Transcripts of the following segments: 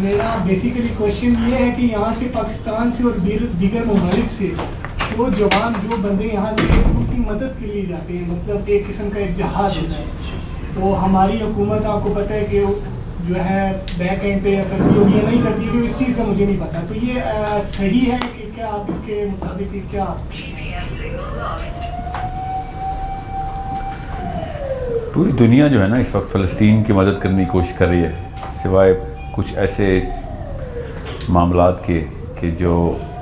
میرا basically question یہ ہے کہ یہاں سے پاکستان سے اور دیگر ممالک سے جو جوان جو بندے یہاں سے ان کی مدد کے لیے جاتے ہیں، مطلب ایک قسم کا ایک جہاز ہوتا ہے، تو ہماری حکومت آپ کو پتہ ہے کہ جو ہے بیک اینڈ پہ کرتی ہوگی یا نہیں کرتی ہوگی، اس چیز کا مجھے نہیں پتا، تو یہ صحیح ہے کہ کیا آپ اس کے مطابق کیا؟ پوری دنیا جو ہے نا اس وقت فلسطین کی مدد کرنے کی کوشش کر رہی ہے، سوائے کچھ ایسے معاملات کے کہ جو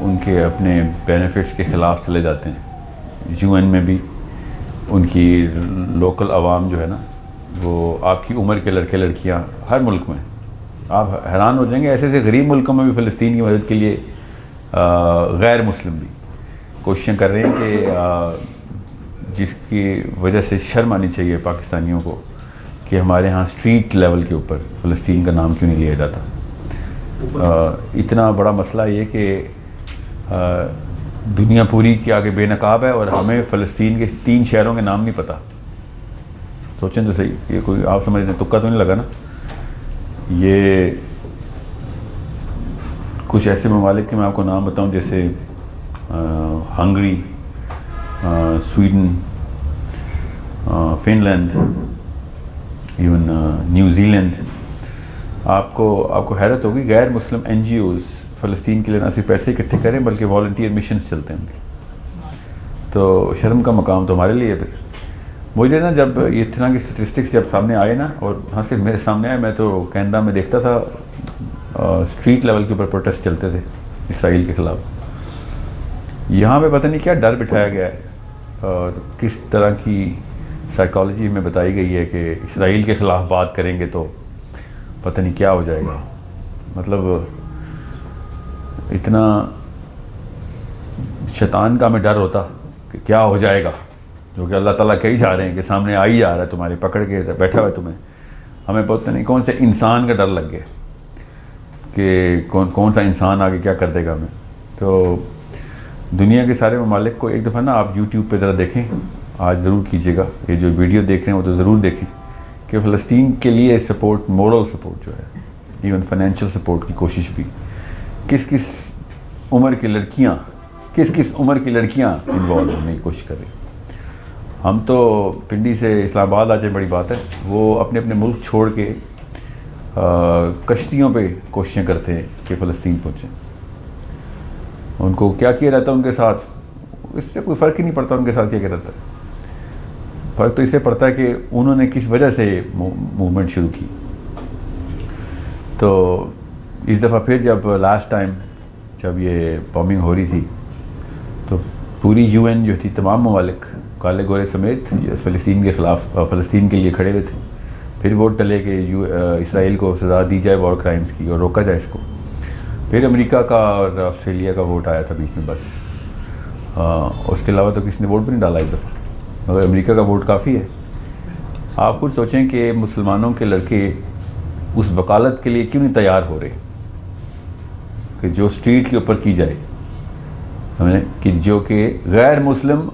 ان کے اپنے بینیفٹس کے خلاف چلے جاتے ہیں۔ یو این میں بھی ان کی لوکل عوام جو ہے نا، وہ آپ کی عمر کے لڑکے لڑکیاں ہر ملک میں، آپ حیران ہو جائیں گے، ایسے ایسے غریب ملکوں میں بھی فلسطین کی مدد کے لیے غیر مسلم بھی کوششیں کر رہے ہیں کہ جس کی وجہ سے شرم آنی چاہیے پاکستانیوں کو کہ ہمارے ہاں اسٹریٹ لیول کے اوپر فلسطین کا نام کیوں نہیں لیا جاتا۔ اتنا بڑا مسئلہ یہ کہ دنیا پوری کے آگے بے نقاب ہے اور ہمیں فلسطین کے 3 شہروں کے نام نہیں پتہ۔ سوچیں تو صحیح، یہ کوئی آپ سمجھ رہے ہیں تکا تو نہیں لگا نا؟ یہ کچھ ایسے ممالک کے میں آپ کو نام بتاؤں جیسے Hungary, Sweden, Finland, even New Zealand کو حیرت ہوگی، غیر مسلم این جی اوز فلسطین کے لیے نہ صرف پیسے اکٹھے کریں بلکہ والنٹیئر مشنز چلتے ہیں ان کے، تو شرم کا مقام تو ہمارے لیے ہے۔ پھر مجھے نا جب یہ طرح کی اسٹیٹسٹکس جب سامنے آئے نا، اور ہاں صرف میرے سامنے آئے، میں تو کینیڈا میں دیکھتا تھا اسٹریٹ لیول کے اوپر پروٹیسٹ چلتے تھے اسرائیل کے خلاف۔ یہاں پہ پتہ نہیں کیا ڈر بٹھایا گیا ہے اور کس طرح کی سائیکالوجی میں بتائی گئی ہے کہ اسرائیل کے خلاف بات کریں گے تو پتہ نہیں کیا ہو جائے گا۔ مطلب اتنا شیطان کا ہمیں ڈر ہوتا کہ کیا ہو جائے گا، جو کہ اللہ تعالیٰ کہی جا رہے ہیں کہ سامنے آ ہی جا رہا ہے، تمہارے پکڑ کے بیٹھا ہوا ہے تمہیں۔ ہمیں پتہ نہیں کون سے انسان کا ڈر لگ گیا کہ کون سا انسان آگے کیا کر دے گا ہمیں۔ تو دنیا کے سارے ممالک کو ایک دفعہ نا آپ یوٹیوب پہ ذرا دیکھیں، آج ضرور کیجیے گا، یہ جو ویڈیو دیکھ رہے ہیں وہ تو ضرور دیکھیں کہ فلسطین کے لیے سپورٹ، مورل سپورٹ جو ہے، ایون فائنینشیل سپورٹ کی کوشش بھی کس عمر کی لڑکیاں انوالو ہونے کی کوشش کر رہی ہیں۔ ہم تو پنڈی سے اسلام آباد آ جائیں، بڑی بات ہے، وہ اپنے اپنے ملک چھوڑ کے کشتیوں پہ کوششیں کرتے ہیں کہ فلسطین پہنچیں۔ ان کو کیا کیا رہتا ہے ان کے ساتھ، اس سے کوئی فرق ہی نہیں پڑتا ان کے ساتھ کیا رہتا ہے۔ فرق تو اس سے پڑتا ہے کہ انہوں نے کس وجہ سے موومنٹ شروع کی۔ تو اس دفعہ پھر جب لاسٹ ٹائم جب یہ بامبنگ ہو رہی تھی تو پوری یو این جو تھی، تمام ممالک کالے گورے سمیت فلسطین کے خلاف، فلسطین کے لیے کھڑے ہوئے تھے۔ پھر ووٹ ڈلے کہ اسرائیل کو سزا دی جائے وار کرائمز کی اور روکا جائے اس کو۔ پھر امریکہ کا اور آسٹریلیا کا ووٹ آیا تھا بیچ میں بس، اس کے علاوہ تو کسی نے ووٹ بھی نہیں ڈالا اس دفعہ، مگر امریکہ کا ووٹ کافی ہے۔ آپ خود سوچیں کہ مسلمانوں کے لڑکے اس وکالت کے لیے کیوں نہیں تیار ہو رہے کہ جو اسٹریٹ کے اوپر کی جائے، کہ جو کہ غیر مسلم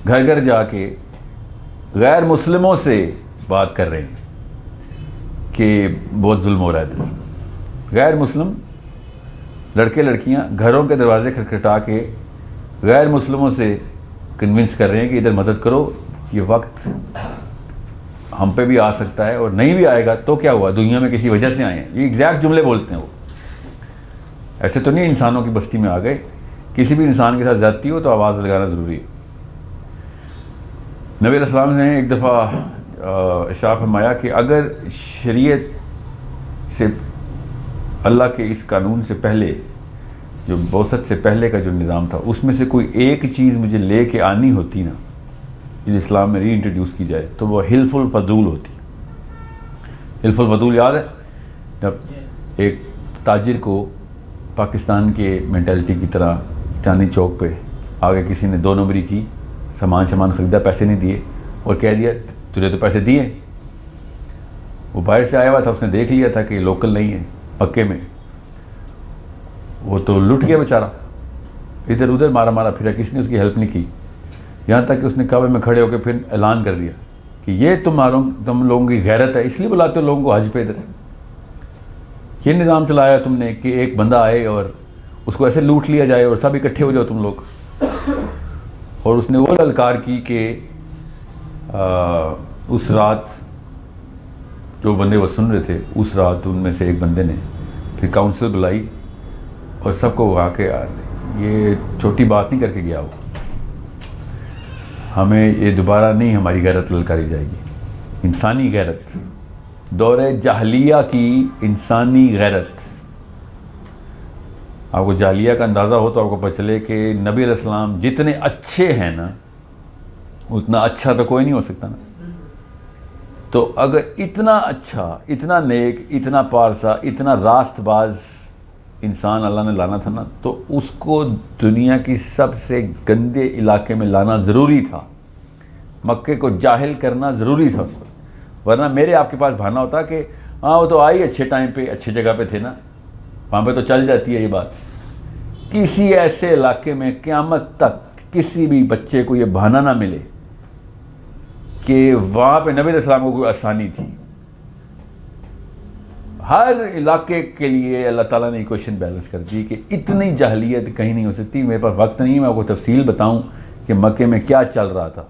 گھر گھر جا کے غیر مسلموں سے بات کر رہے ہیں کہ بہت ظلم ہو رہا ہے۔ غیر مسلم لڑکے لڑکیاں گھروں کے دروازے کھٹکھٹا کے غیر مسلموں سے کنونس کر رہے ہیں کہ ادھر مدد کرو، یہ وقت ہم پہ بھی آ سکتا ہے، اور نہیں بھی آئے گا تو کیا ہوا، دنیا میں کسی وجہ سے آئے ہیں۔ یہ ایگزیکٹ جملے بولتے ہیں وہ، ایسے تو نہیں انسانوں کی بستی میں آ گئے۔ کسی بھی انسان کے ساتھ زیادتی ہو تو آواز لگانا ضروری ہے۔ نبی علیہ السلام نے ایک دفعہ ارشاد فرمایا کہ اگر شریعت سے، اللہ کے اس قانون سے پہلے، جو بعثت سے پہلے کا جو نظام تھا، اس میں سے کوئی ایک چیز مجھے لے کے آنی ہوتی نا، جو اسلام میں ری انٹروڈیوس کی جائے، تو وہ حلف الفضول ہوتی۔ حلف الفضول یاد ہے؟ جب ایک تاجر کو پاکستان کے مینٹلٹی کی طرح چاندنی چوک پہ آگے کسی نے 2 نمبری کی، سامان خریدا، پیسے نہیں دیے، اور کہہ دیا تجھے تو پیسے دیے۔ وہ باہر سے آیا ہوا تھا، اس نے دیکھ لیا تھا کہ لوکل نہیں ہے، پکے میں، وہ تو لٹ گیا بیچارہ، ادھر ادھر مارا پھرا، کسی نے اس کی ہیلپ نہیں کی، یہاں تک کہ اس نے کعبے میں کھڑے ہو کے پھر اعلان کر دیا کہ یہ تم لوگوں کی غیرت ہے، اس لیے بلاتے ہو لوگوں کو حج پہ ادھر۔ یہ نظام چلایا تم نے کہ ایک بندہ آئے اور اس کو ایسے لوٹ لیا جائے اور سب اکٹھے ہو جاؤ تم لوگ. اور اس نے وہ للکار کی کہ اس رات جو بندے وہ سن رہے تھے، اس رات ان میں سے ایک بندے نے پھر کاؤنسل بلائی اور سب کو وہاں کے یہ چھوٹی بات نہیں کر کے گیا. وہ ہمیں یہ دوبارہ نہیں ہماری غیرت للکاری جائے گی. انسانی غیرت، دور جاہلیہ کی انسانی غیرت. آپ کو جاہلیہ کا اندازہ ہو تو آپ کو پتہ چلے کہ نبی علیہ السلام جتنے اچھے ہیں نا، اتنا اچھا تو کوئی نہیں ہو سکتا نا. تو اگر اتنا اچھا، اتنا نیک، اتنا پارسا، اتنا راست باز انسان اللہ نے لانا تھا نا، تو اس کو دنیا کی سب سے گندے علاقے میں لانا ضروری تھا. مکے کو جاہل کرنا ضروری تھا اس پر. ورنہ میرے آپ کے پاس بہانا ہوتا کہ ہاں وہ تو آئی اچھے ٹائم پہ، اچھی جگہ پہ تھے نا، وہاں پہ تو چل جاتی ہے یہ بات. کسی ایسے علاقے میں قیامت تک کسی بھی بچے کو یہ بہانہ نہ ملے کہ وہاں پہ نبی علیہ السلام کو کوئی آسانی تھی. ہر علاقے کے لیے اللہ تعالیٰ نے ایکویشن بیلنس کر دی کہ اتنی جاہلیت کہیں نہیں ہو سکتی. میرے پاس وقت نہیں ہے میں آپ کو تفصیل بتاؤں کہ مکے میں کیا چل رہا تھا،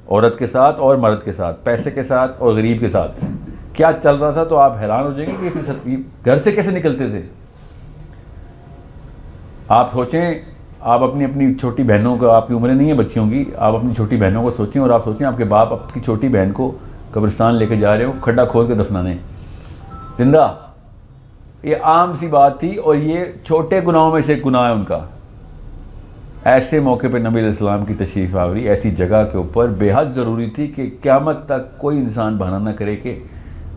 عورت کے ساتھ اور مرد کے ساتھ، پیسے کے ساتھ اور غریب کے ساتھ کیا چل رہا تھا. تو آپ حیران ہو جائیں گے کہ گھر سے کیسے نکلتے تھے. آپ سوچیں، آپ اپنی چھوٹی بہنوں کو، آپ کی عمریں نہیں ہیں بچیوں کی، آپ اپنی چھوٹی بہنوں کو سوچیں اور آپ سوچیں آپ کے باپ آپ کی چھوٹی بہن کو قبرستان لے کے جا رہے ہو، کھڈا کھود کے دفنانے زندہ. یہ عام سی بات تھی اور یہ چھوٹے گناہوں میں سے ایک گناہ ہے ان کا. ایسے موقع پہ نبی علیہ السلام کی تشریف آوری ایسی جگہ کے اوپر بے حد ضروری تھی کہ قیامت تک کوئی انسان بہانہ نہ کرے کہ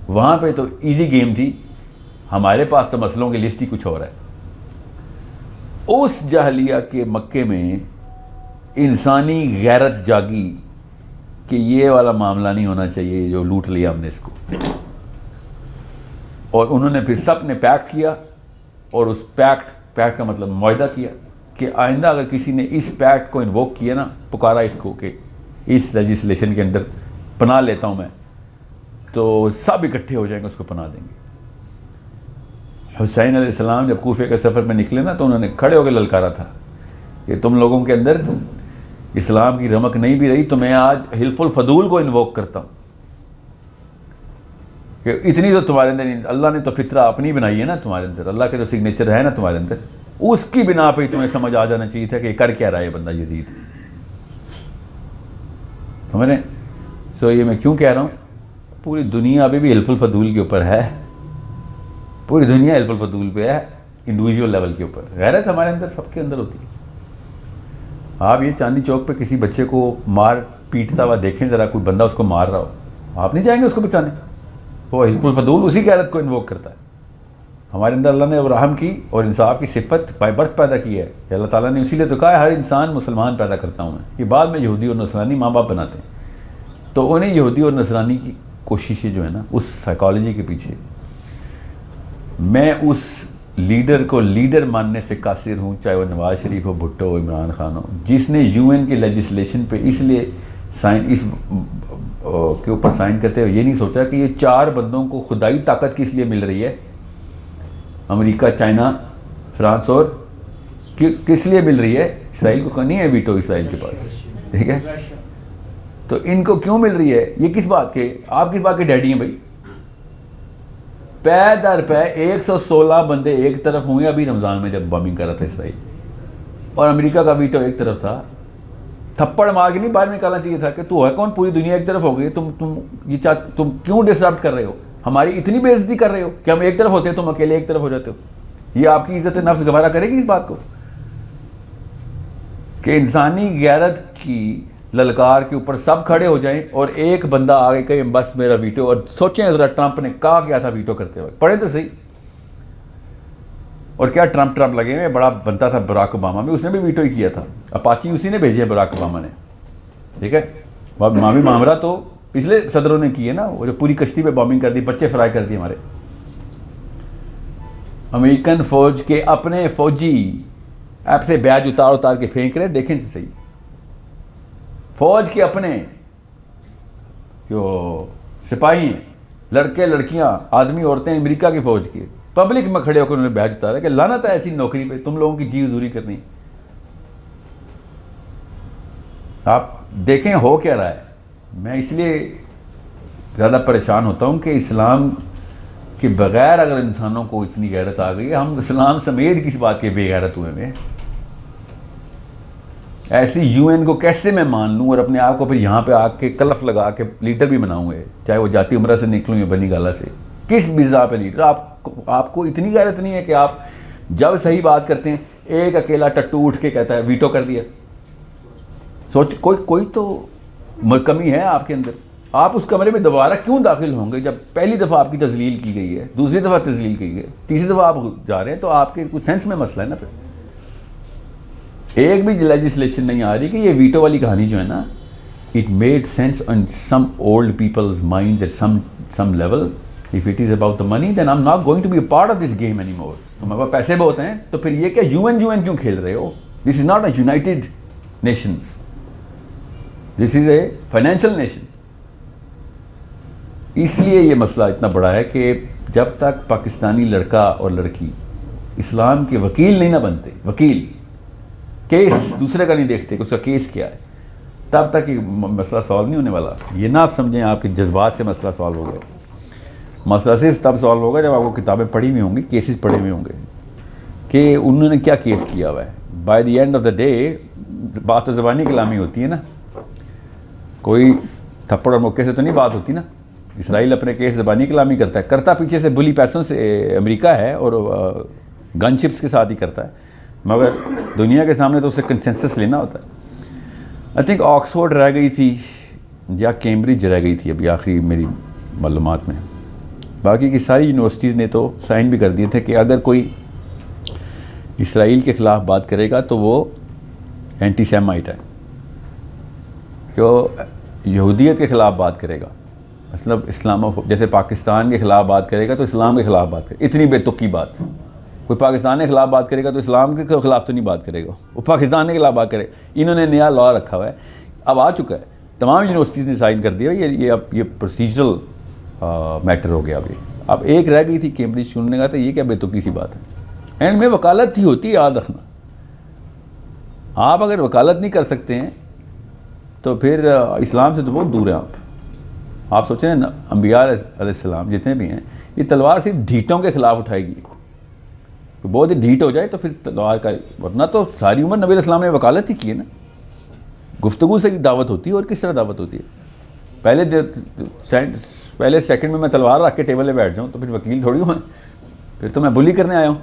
وہاں پہ تو ایزی گیم تھی، ہمارے پاس تو مسئلوں کی لسٹ ہی کچھ اور ہے. اس جاہلیہ کے مکے میں انسانی غیرت جاگی کہ یہ والا معاملہ نہیں ہونا چاہیے جو لوٹ لیا ہم نے اس کو. اور انہوں نے پھر سب نے پیکٹ کیا اور اس پیکٹ کا مطلب معاہدہ کیا کہ آئندہ اگر کسی نے اس پیکٹ کو انووک کیا نا، پکارا اس کو کہ اس لیجسلیشن کے اندر پناہ لیتا ہوں میں، تو سب اکٹھے ہو جائیں گے، اس کو پناہ دیں گے. حسین علیہ السلام جب کوفے کے سفر میں نکلے نا تو انہوں نے کھڑے ہو کے للکارا تھا کہ تم لوگوں کے اندر اسلام کی رمق نہیں بھی رہی تو میں آج حلف الفضول کو انووک کرتا ہوں کہ اتنی تو تمہارے اندر اللہ نے تو فطرہ اپنی بنائی ہے نا، تمہارے اندر اللہ کے تو سگنیچر ہے نا تمہارے اندر، اس کی بنا پہ تمہیں سمجھ آ جانا چاہیے تھا کہ کر کیا رہا ہے بندہ یزید. سمجھ رہے ہیں؟ سو یہ میں کیوں کہہ رہا ہوں، پوری دنیا ابھی بھی حلف الفضول کے اوپر ہے، پوری دنیا حلف الفضول پہ ہے انڈیویجول لیول کے اوپر. غیرت ہمارے اندر سب کے اندر ہوتی ہے. آپ یہ چاندنی چوک پہ کسی بچے کو مار پیٹتا ہوا دیکھیں ذرا، کوئی بندہ اس کو مار رہا ہو، آپ نہیں جائیں گے اس کو بچانے. وہ حلف الفضول اسی غیرت کو انووک کرتا ہے. ہمارے اندر اللہ نے رحم کی اور انصاف کی صفت بائی برتھ پیدا کی ہے کہ اللہ تعالیٰ نے اسی لیے تو کہا ہے ہر انسان مسلمان پیدا کرتا ہوں میں. یہ بعد میں یہودی اور نصرانی ماں باپ بناتے ہیں، تو انہیں یہودی اور نصرانی کی کوششیں جو ہے نا اس سائیکالوجی کے پیچھے، میں اس لیڈر کو لیڈر ماننے سے قاصر ہوں، چاہے وہ نواز شریف ہو، بھٹو ہو، عمران خان ہو، جس نے یو این کے لیجسلیشن پہ اس لیے سائن اس کے اوپر سائن کرتے ہوئے یہ نہیں سوچا کہ یہ 4 بندوں کو خدائی طاقت کس لیے مل رہی ہے، امریکہ، چائنا، فرانس، اور کس لیے مل رہی ہے. اسرائیل کو نہیں ہے ویٹو اسرائیل کے پاس، ٹھیک ہے. تو ان کو کیوں مل رہی ہے، یہ کس بات کے، آپ کس بات کے ڈیڈی ہیں بھائی. پے در پے 116 بندے ایک طرف ہوئے ابھی رمضان میں جب بامنگ کر رہا تھا اسرائیل، اور امریکہ کا ویٹو ایک طرف تھا. تھپڑ مار کے نہیں باہر نکالنا چاہیے تھا کہ تو ہے کون، پوری دنیا ایک طرف ہو گئی، تم کیوں ڈسرپٹ کر رہے ہو، ہماری اتنی بے عزتی کر رہے ہو کہ ہم ایک طرف ہوتے ہیں تم اکیلے ایک طرف ہو جاتے ہو. یہ آپ کی عزت نفس گوارا کرے گی اس بات کو کہ انسانی غیرت کی للکار کے اوپر سب کھڑے ہو جائیں اور ایک بندہ آگے کہے بس میرا ویٹو. اور سوچیں ذرا ٹرمپ نے کہا کیا تھا ویٹو کرتے ہوئے، پڑھیں تو صحیح. اور کیا ٹرمپ لگے ہوئے، بڑا بنتا تھا براک اوباما میں، اس نے بھی ویٹو ہی کیا تھا. اپاچی اسی نے بھیجے براک اوباما نے، ٹھیک ہے. معاملہ معاملہ تو پچھلے صدروں نے کیے نا، وہ جو پوری کشتی پہ بامبنگ کر دی، بچے فرائی کر دیے ہمارے. امریکن فوج کے اپنے فوجی ایپ سے بیج اتار کے پھینک رہے، دیکھیں سے صحیح. فوج کے اپنے جو سپاہی ہیں لڑکے لڑکیاں آدمی عورتیں امریکہ کی فوج کی پبلک میں کھڑے ہو کر انہوں نے بیعت اتارا کہ لعنت ہے ایسی نوکری پہ، تم لوگوں کی جی حضوری کرنی. آپ دیکھیں ہو کیا رہا ہے. میں اس لیے زیادہ پریشان ہوتا ہوں کہ اسلام کے بغیر اگر انسانوں کو اتنی غیرت آ گئی ہے، ہم اسلام سمیت کس بات کے بے غیرت ہوئے ہیں. ایسی یو این کو کیسے میں مان لوں اور اپنے آپ کو پھر یہاں پہ آ کے کلف لگا کے لیڈر بھی بناؤں گے، چاہے وہ جاتی عمرہ سے نکلوں یا بنی گالا سے. کس بزا پہ لیڈر؟ آپ کو اتنی غیرت نہیں ہے کہ آپ جب صحیح بات کرتے ہیں ایک اکیلا ٹٹو اٹھ کے کہتا ہے ویٹو کر دیا. سوچ کوئی تو کمی ہے آپ کے اندر. آپ اس کمرے میں دوبارہ کیوں داخل ہوں گے جب پہلی دفعہ آپ کی تذلیل کی گئی ہے، دوسری دفعہ تذلیل کی گئی ہے، تیسری دفعہ آپ جا رہے ہیں؟ تو آپ کے کچھ سینس میں مسئلہ ہے نا. پھر ایک بھی لیجسلیشن نہیں آ رہی کہ یہ ویٹو والی کہانی جو ہے نا، it made sense on some old people's minds at some level. If it is about the money then I am not going to be a part of this game any more. ہمارے پاس پیسے بہت ہیں تو پھر یہ کیا you N کیوں کھیل رہے ہو؟ This is not a United Nations, this is a financial nation. اس لیے یہ مسئلہ اتنا بڑا ہے کہ جب تک پاکستانی لڑکا اور لڑکی اسلام کے وکیل نہیں نہ بنتے، وکیل کیس دوسرے کا نہیں دیکھتے کہ اس کا کیس کیا ہے، تب تک یہ مسئلہ سالو نہیں ہونے والا. یہ نہ آپ سمجھیں آپ کے جذبات سے مسئلہ سالو ہو گیا. مسئلہ صرف تب سالو ہوگا جب آپ کو کتابیں پڑھی ہوئی ہوں گی، کیسز پڑھے ہوئے ہوں گے کہ انہوں نے کیا کیس کیا ہوا ہے. By the end of the day بات تو زبانی کلامی ہوتی ہے نا، کوئی تھپڑ اور مکے سے تو نہیں بات ہوتی نا. اسرائیل اپنے کیس زبانی کلامی کرتا پیچھے سے بلی پیسوں سے امریکہ ہے اور گن شپس کے ساتھ ہی کرتا ہے، مگر دنیا کے سامنے تو اسے کنسنسس لینا ہوتا ہے. آئی تھنک آکسفورڈ رہ گئی تھی یا کیمبرج رہ گئی تھی ابھی آخری میری معلومات میں. باقی کی ساری یونیورسٹیز نے تو سائن بھی کر دیے تھے کہ اگر کوئی اسرائیل کے خلاف بات کرے گا تو وہ اینٹی سیمائٹ ہے، کہ وہ یہودیت کے خلاف بات کرے گا، مطلب جیسے پاکستان کے خلاف بات کرے گا تو اسلام کے خلاف بات کرے. اتنی بے تکی بات. کوئی پاکستان کے خلاف بات کرے گا تو اسلام کے خلاف تو نہیں بات کرے گا، وہ پاکستان کے خلاف بات کرے. انہوں نے نیا لا رکھا ہوا ہے، اب آ چکا ہے، تمام یونیورسٹیز نے سائن کر دیا. یہ پروسیجرل میٹر ہو گیا. اب ایک رہ گئی تھی کیمبرج، انہوں نے کہا تھا یہ کیا بے تکی سی بات ہے. اینڈ میں وکالت ہی ہوتی ہے، یاد رکھنا. آپ اگر وکالت نہیں کر سکتے ہیں تو پھر اسلام سے تو بہت دور ہیں آپ سوچیں نا، انبیاء علیہ السلام جتنے بھی ہیں یہ تلوار صرف ڈھیٹوں کے خلاف اٹھائے گی. بہت ہی ڈھیٹ ہو جائے تو پھر تلوار کا، ورنہ تو ساری عمر نبی علیہ السلام نے وکالت ہی کی ہے نا. گفتگو سے دعوت ہوتی ہے، اور کس طرح دعوت ہوتی ہے؟ پہلے سیکنڈ میں تلوار رکھ کے ٹیبل پہ بیٹھ جاؤں تو پھر وکیل تھوڑی ہوں، پھر تو میں بلی کرنے آیا ہوں.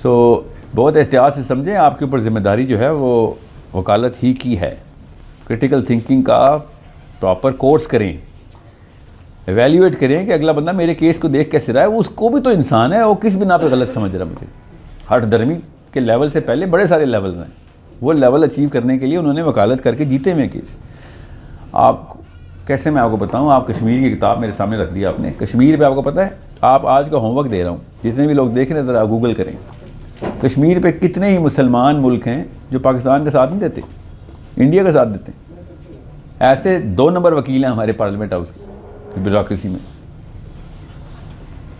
سو بہت احتیاط سے سمجھیں، آپ کے اوپر ذمہ داری جو ہے وہ وکالت ہی کی ہے. کرٹیکل تھنکنگ کا پراپر کورس کریں، ایویلیویٹ کریں کہ اگلا بندہ میرے کیس کو دیکھ کیسے رہا ہے. اس کو بھی تو انسان ہے، وہ کس بنا پہ غلط سمجھ رہا ہے مجھے. ہٹ درمی کے لیول سے پہلے بڑے سارے لیولز ہیں، وہ لیول اچیو کرنے کے لیے انہوں نے وکالت کر کے جیتے ہوئے کیس. آپ کیسے میں آپ کو بتاؤں، آپ کشمیر کی کتاب میرے سامنے رکھ دی آپ نے. کشمیر پہ آپ کو پتہ ہے، آپ آج کا ہوم ورک دے رہا ہوں، جتنے بھی لوگ دیکھ رہے ہیں ذرا گوگل کریں، کشمیر پہ کتنے ہی مسلمان ملک ہیں جو پاکستان کا ساتھ نہیں دیتے، انڈیا کا ساتھ دیتے ہیں. ایسے 2 نمبر وکیل ہیں ہمارے پارلیمنٹ ہاؤس کی بیوروکریسی میں.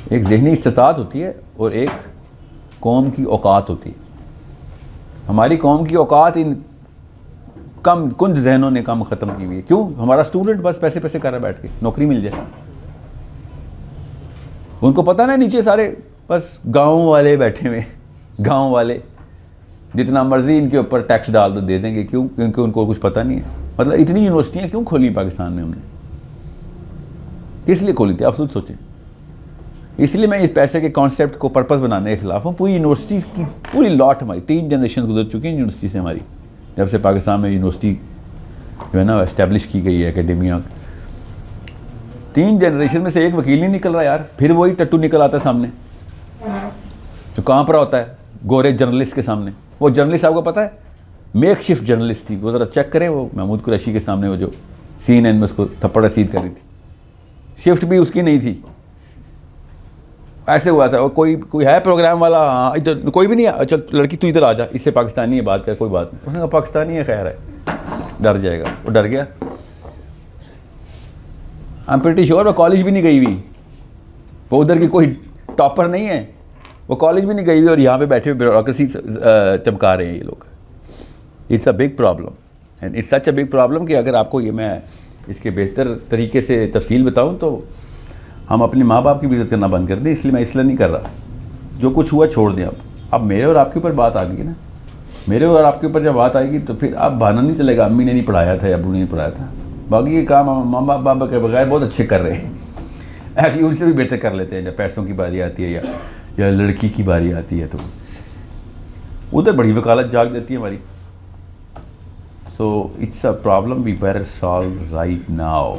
ایک ذہنی استطاعت ہوتی ہے اور ایک قوم کی اوقات ہوتی ہے. ہماری قوم کی اوقات ان کم کند ذہنوں نے کم ختم کی ہوئی ہے. کیوں؟ ہمارا اسٹوڈنٹ بس پیسے کر رہا ہے بیٹھ کے، نوکری مل جائے. ان کو پتہ نا نیچے سارے بس گاؤں والے بیٹھے ہوئے، گاؤں والے جتنا مرضی ان کے اوپر ٹیکس ڈال دو دے دیں گے. کیوں؟ کیونکہ ان کو کچھ پتہ نہیں ہے. مطلب اتنی یونیورسٹیاں کیوں کھولی پاکستان میں؟ ہم نے کس لیے کھولی تھی آپ خود سوچیں. اس لیے میں اس پیسے کے کانسیپٹ کو پرپس بنانے کے خلاف ہوں. پوری یونیورسٹی کی پوری لاٹ ہماری 3 جنریشن گزر چکی ہیں یونیورسٹی سے ہماری، جب سے پاکستان میں یونیورسٹی جو ہے نا اسٹیبلش کی گئی ہے اکیڈمیا. 3 جنریشن میں سے ایک وکیل نہیں نکل رہا یار. پھر وہی ٹٹو نکل آتا ہے سامنے جو کہاں پر ہوتا ہے گورے جرنلسٹ کے سامنے. وہ جرنلسٹ آپ کو پتہ ہے میک شفٹ جرنلسٹ تھی. وہ ذرا چیک کریں، وہ محمود قریشی کے سامنے وہ جو CNN میں اس کو تھپڑ رسید کر رہی تھی، شفٹ بھی اس کی نہیں تھی. ایسے ہوا تھا. اور کوئی ہے پروگرام والا، ہاں ادھر کوئی بھی نہیں ہے، چل لڑکی تو ادھر آ جا، اس سے پاکستانی ہے بات کر، کوئی بات نہیں. انہوں نے کہا پاکستانی ہے، خیر ہے، ڈر جائے گا. وہ ڈر گیا. ایم پریٹی شیور وہ کالج بھی نہیں گئی ہوئی, وہ ادھر کی کوئی ٹاپر نہیں ہے, وہ کالج بھی نہیں گئی ہوئی اور یہاں پہ بیٹھے بیوروکریسی چمکا رہے ہیں یہ لوگ. It's a big problem and it's such a big problem کہ اگر آپ کو یہ میں اس کے بہتر طریقے سے تفصیل بتاؤں تو ہم اپنے ماں باپ کی بھی عزت کرنا بند کر دیں, اس لیے میں اس لیے نہیں کر رہا. جو کچھ ہوا چھوڑ دیں. اب میرے اور آپ کے اوپر بات آ گئی نا, میرے اور آپ کے اوپر جب بات آئے گی تو پھر اب بہانا نہیں چلے گا امی نے نہیں پڑھایا تھا یا ابو نے نہیں پڑھایا تھا. باقی یہ کام ماں باپ کے بغیر بہت اچھے کر رہے ہیں, ایکچولی ان سے بھی بہتر کر لیتے ہیں. جب پیسوں کی باری آتی ہے یا لڑکی کی باری آتی ہے تو ادھر بڑی وکالت جاگ جاتی ہے ہماری. So it's a problem we better solve right now.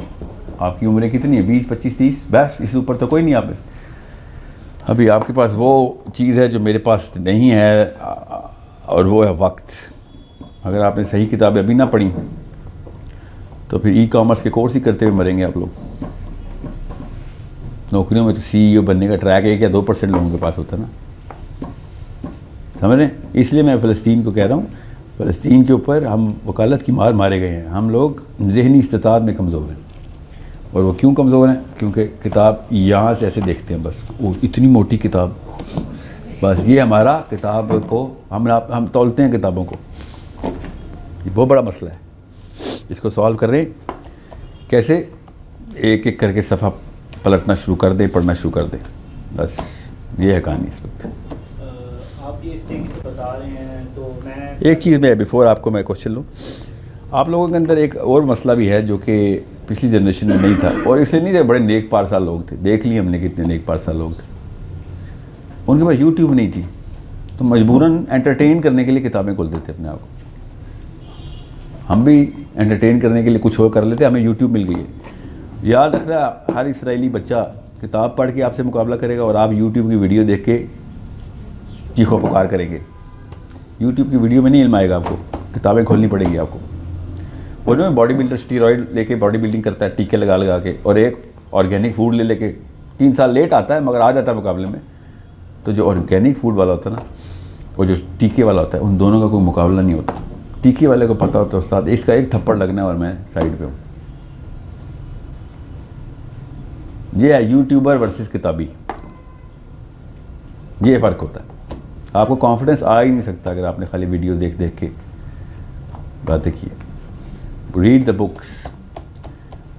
آپ کی عمریں کتنی ہیں؟ 20 25 30 بس, اس اوپر تو کوئی نہیں. آپ ابھی آپ کے پاس وہ چیز ہے جو میرے پاس نہیں ہے, اور وہ ہے وقت. اگر آپ نے صحیح کتابیں ابھی نہ پڑھی تو پھر ای کامرس کے کورس ہی کرتے ہوئے مریں گے آپ لوگ. نوکریوں میں تو CEO بننے کا ٹریک 1 یا 2% لوگوں کے پاس ہوتا ہے نا, سمجھ رہے ہیں. اس لیے میں فلسطین کو کہہ رہا ہوں, فلسطین کے اوپر ہم وکالت کی مار مارے گئے ہیں. ہم لوگ ذہنی استطاعت میں کمزور ہیں. اور وہ کیوں کمزور ہیں؟ کیونکہ کتاب یہاں سے ایسے دیکھتے ہیں, بس وہ اتنی موٹی کتاب, بس یہ ہمارا کتاب کو ہم تولتے ہیں کتابوں کو. یہ بہت بڑا مسئلہ ہے, اس کو سالو کر رہے ہیں. کیسے؟ ایک ایک کر کے صفحہ پلٹنا شروع کر دیں, پڑھنا شروع کر دیں, بس یہ ہے کہانی اس وقت. آپ یہ اس طریقے سے بتا رہے ہیں تو میں ایک چیز میں بیفور آپ کو میں کوشچن لوں, آپ لوگوں کے اندر ایک اور مسئلہ بھی ہے جو کہ پچھلی جنریشن میں نہیں تھا, اور اس لیے نہیں تھے. بڑے نیک پارسا لوگ تھے, دیکھ لیے ہم نے کتنے نیک پارسا لوگ تھے. ان کے پاس یوٹیوب نہیں تھی تو مجبوراً انٹرٹین کرنے کے لیے کتابیں کھول دیتے اپنے آپ کو. ہم بھی انٹرٹین کرنے کے لیے کچھ اور کر لیتے, ہمیں یوٹیوب مل گئی ہے. یاد رکھنا, ہر اسرائیلی بچہ کتاب پڑھ کے آپ سے مقابلہ کرے گا اور آپ یوٹیوب کی ویڈیو دیکھ کے چیخو پکار کریں گے. یوٹیوب کی ویڈیو میں نہیں علم آئے گا آپ کو, کتابیں کھولنی پڑیں گی آپ کو. اور جو باڈی بلڈر اسٹیرائڈ لے کے باڈی بلڈنگ کرتا ہے ٹیکے لگا کے, اور ایک آرگینک فوڈ لے کے 3 سال لیٹ آتا ہے مگر آ جاتا ہے مقابلے میں. تو جو آرگینک فوڈ والا ہوتا ہے نا, اور جو ٹیکے والا ہوتا ہے, ان دونوں کا کوئی مقابلہ نہیں ہوتا. ٹیکے والے کو پتہ ہوتا ہے استاد اس کا ایک تھپڑ لگنا ہے اور میں سائڈ پہ ہوں. یہ ہے یوٹیوبر ورسز کتابی, یہ فرق ہوتا ہے. آپ کو کانفیڈنس آ ہی نہیں سکتا اگر آپ نے خالی ویڈیو دیکھ کے باتیں کی. ریڈ دا بکس,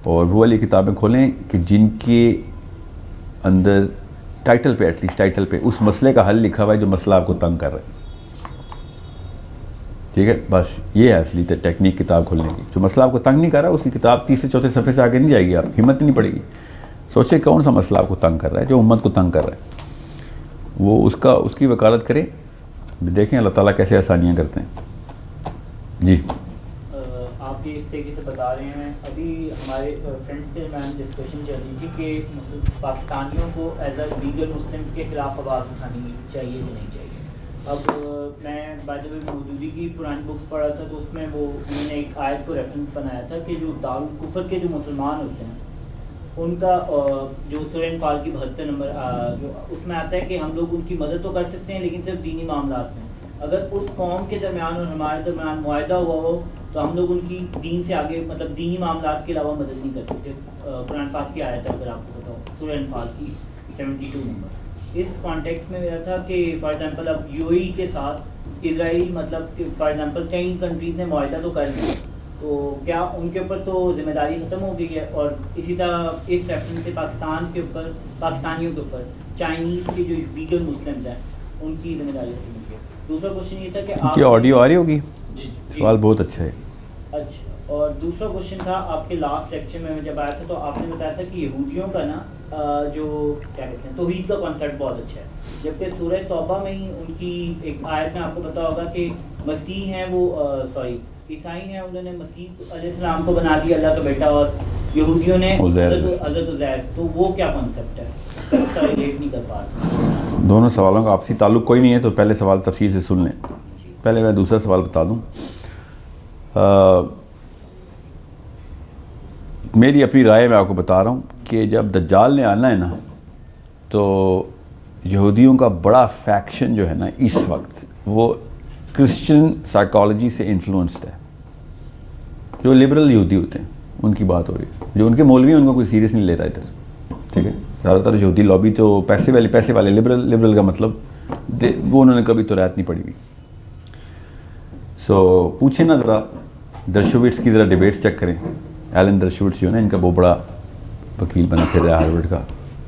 اور وہ والی کتابیں کھولیں کہ جن کے اندر ٹائٹل پہ, ایٹ لیسٹ ٹائٹل پہ اس مسئلے کا حل لکھا ہوا ہے جو مسئلہ آپ کو تنگ کر رہا ہے. ٹھیک ہے, بس یہ ہے اصلی ٹیکنیک کتاب کھولنے کی. جو مسئلہ آپ کو تنگ نہیں کر رہا اس کی کتاب 3 سے 4 صفحے سے آگے نہیں جائے گی, آپ ہمت نہیں پڑے گی. سوچیں کون سا مسئلہ آپ کو تنگ کر رہا ہے, جو امت کو تنگ کر رہا ہے, وہ اس کی وکالت کریں. دیکھیں اللہ تعالیٰ کیسے آسانیاں کرتے ہیں. جی آپ یہ اس طریقے سے بتا رہے ہیں. ابھی ہمارے فرینڈس کے درمیان ڈسکشن چل رہی تھی کہ پاکستانیوں کو ایز اے لیگل مسلمس کے خلاف آواز اٹھانی چاہیے یا نہیں چاہیے. اب میں بعد میں مودودی کی پرانی بکس پڑھا تھا تو اس میں انہوں نے ایک آیت کو ریفرنس بنایا تھا کہ جو دارالکفر کے جو مسلمان ہوتے ہیں ان کا جو سورہ انفال کی 72 نمبر جو اس میں آتا ہے کہ ہم لوگ ان کی مدد تو کر سکتے ہیں لیکن صرف دینی معاملات میں. اگر اس قوم کے درمیان اور ہمارے درمیان معاہدہ ہوا ہو تو ہم لوگ ان کی دین سے آگے مطلب دینی معاملات کے علاوہ مدد نہیں کر سکتے. قرآن پاک کی آیت ہے اگر آپ کو بتاؤ, سورہ انفال کی 72 نمبر. اس کانٹیکس میں میرا تھا کہ فار ایگزامپل اب UAE کے ساتھ اسرائیل مطلب کہ فار ایگزامپل کئی کنٹریز نے معاہدہ تو کر لیا, تو کیا ان کے اوپر تو ذمہ داری ختم ہو گئی ہے؟ اور اسی طرح اس ریفرنس سے پاکستان کے اوپر, پاکستانیوں کے اوپر چائنیز کے جو لیگل مسلمز ہیں ان کی ذمہ داری ختم ہوئی ہے. دوسرا کوشچن یہ تھا کہ آپ آڈیو آ رہی ہوگی, سوال بہت اچھا ہے. اچھا, اور دوسرا کوشچن تھا آپ کے لاسٹ لیکچر میں جب آیا تھا تو آپ نے بتایا تھا کہ یہودیوں کا نا جو کیا کہتے ہیں توحید کا کانسیپٹ بہت اچھا ہے, جبکہ سورہ توبہ میں ہی ان کی ایک آیت میں آپ کو پتا ہوگا کہ مسیح ہیں وہ عیسائی ہیں, انہوں نے مسیح علیہ السلام کو بنا دیا اللہ کا بیٹا, اور یہودیوں نے حضرت عزیر. تو وہ کیا کانسیپٹ ہے, ریلیٹ نہیں کر پا رہا. دونوں سوالوں کا آپسی تعلق کوئی نہیں ہے, تو پہلے سوال تفصیل سے سن لیں. پہلے میں دوسرا سوال بتا دوں. میری اپنی رائے میں آپ کو بتا رہا ہوں کہ جب دجال نے آنا ہے نا تو یہودیوں کا بڑا فیکشن جو ہے نا اس وقت وہ کرسچن سائیکالوجی سے انفلوئنسڈ ہے. جو لبرل یہودی ہوتے ہیں ان کی بات ہو رہی ہے. جو ان کے مولوی ہیں ان کو کوئی سیریس نہیں لے رہا ادھر. ٹھیک ہے, زیادہ تر یہودی لابی تو پیسے والے لبرل کا مطلب وہ انہوں نے کبھی تو رعایت نہیں پڑھی ہوئی. سو پوچھیں نا ذرا ڈرشووٹس کی ذرا ڈیبیٹس چیک کریں. ایلن ڈرشووٹس جو ہے نا, ان کا بہت بڑا وکیل بنا پھر رہا ہے ہارورڈ کا,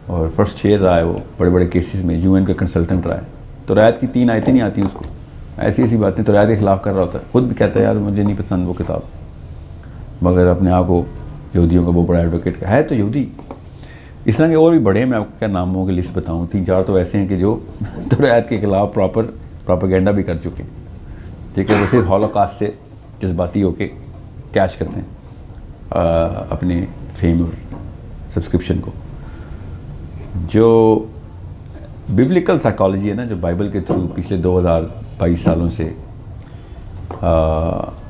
اور فرسٹ چیئر رہا ہے وہ بڑے بڑے کیسز میں, UN کا کنسلٹنٹ رہا ہے. تو رعایت کی 3 آیتیں نہیں آتی اس کو, ایسی باتیں تو رعایت کے خلاف کر رہا ہوتا ہے. خود بھی کہتا ہے یار مجھے نہیں پسند وہ کتاب, مگر اپنے آپ کو یہودیوں کا بہت بڑا ایڈوکیٹ ہے. تو یہودی اس طرح کے اور بھی بڑے ہیں, میں آپ کو کیا ناموں کی لسٹ بتاؤں, 3-4 تو ایسے ہیں کہ جو تو رعایت کے خلاف پراپیگنڈا بھی کر چکے ہیں. ٹھیک ہے, وہ صرف ہولوکاسٹ سے جذباتی ہو کے کیش کرتے ہیں اپنے فیم اور سبسکرپشن کو. جو ببلیکل سائیکالوجی ہے نا, جو بائبل کے تھرو پچھلے 2022 سالوں سے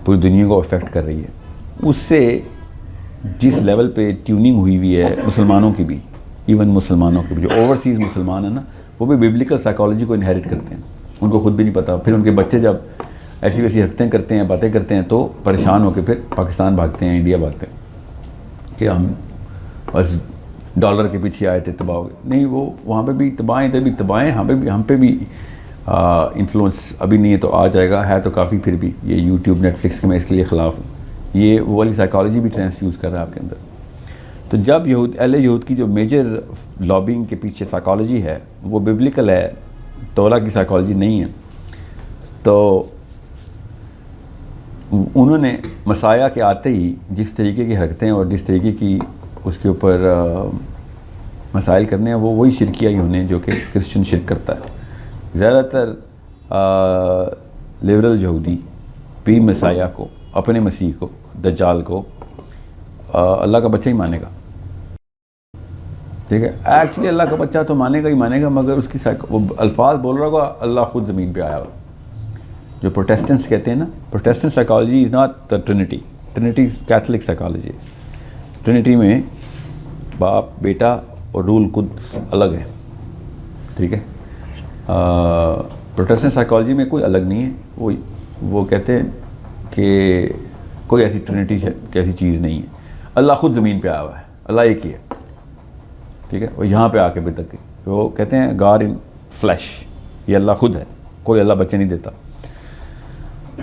پوری دنیا کو افیکٹ کر رہی ہے, اس سے جس لیول پہ ٹیوننگ ہوئی ہے مسلمانوں کی بھی, ایون مسلمانوں کے بھی جو اوورسیز مسلمان ہیں نا, وہ بھی ببلیکل سائیکالوجی کو انہیریٹ کرتے ہیں. ان کو خود بھی نہیں پتہ. پھر ان کے بچے جب ایسی ویسی حرکتیں کرتے ہیں, باتیں کرتے ہیں, تو پریشان ہو کے پھر پاکستان بھاگتے ہیں, انڈیا بھاگتے ہیں کہ ہم بس ڈالر کے پیچھے آئے تھے, تباہ ہو گئے. نہیں, وہ وہاں پہ بھی تباہیں تھے, بھی تباہیں, ہم پہ بھی انفلوئنس ابھی نہیں ہے تو آ جائے گا. ہے تو کافی پھر بھی یہ یوٹیوب نیٹفلکس کے, میں اس کے لیے خلاف ہوں. یہ وہ والی سائیکالوجی بھی ٹرانسفیوز کر رہا ہے آپ کے اندر. تو جب یہود کی جو میجر لابنگ کے پیچھے سائیکالوجی ہے وہ ببلیکل ہے, تولا کی سائیکالوجی نہیں ہے, تو انہوں نے مسیح کے آتے ہی جس طریقے کی حرکتیں اور جس طریقے کی اس کے اوپر مسائل کرنے ہیں, وہ وہی شرکیہ ہی ہونے جو کہ کرسچن شرک کرتا ہے. زیادہ تر لیبرل یہودی بھی مسیح کو, اپنے مسیح کو, دجال کو اللہ کا بچہ ہی مانے گا. ٹھیک ہے, ایکچولی اللہ کا بچہ تو مانے گا ہی مانے گا, مگر اس کی وہ الفاظ بول رہا ہوگا اللہ خود زمین پہ آیا ہوا. جو پروٹیسٹنٹس کہتے ہیں نا, Protestant psychology is not the Trinity. Trinity Catholic psychology. Trinity میں باپ, بیٹا اور رول قدس الگ ہے. ٹھیک ہے, پروٹیسٹنٹ سائیکالوجی میں کوئی الگ نہیں ہے. وہ کہتے ہیں کہ کوئی ایسی ٹرینٹی کی ایسی چیز نہیں ہے. اللہ خود زمین پہ آیا ہوا ہے, اللہ ایک ہی ہے. ٹھیک ہے, وہ یہاں پہ آ کے بدک گئی. وہ کہتے ہیں گاڈ ان فلیش, یہ اللہ خود ہے, کوئی اللہ بچے نہیں دیتا.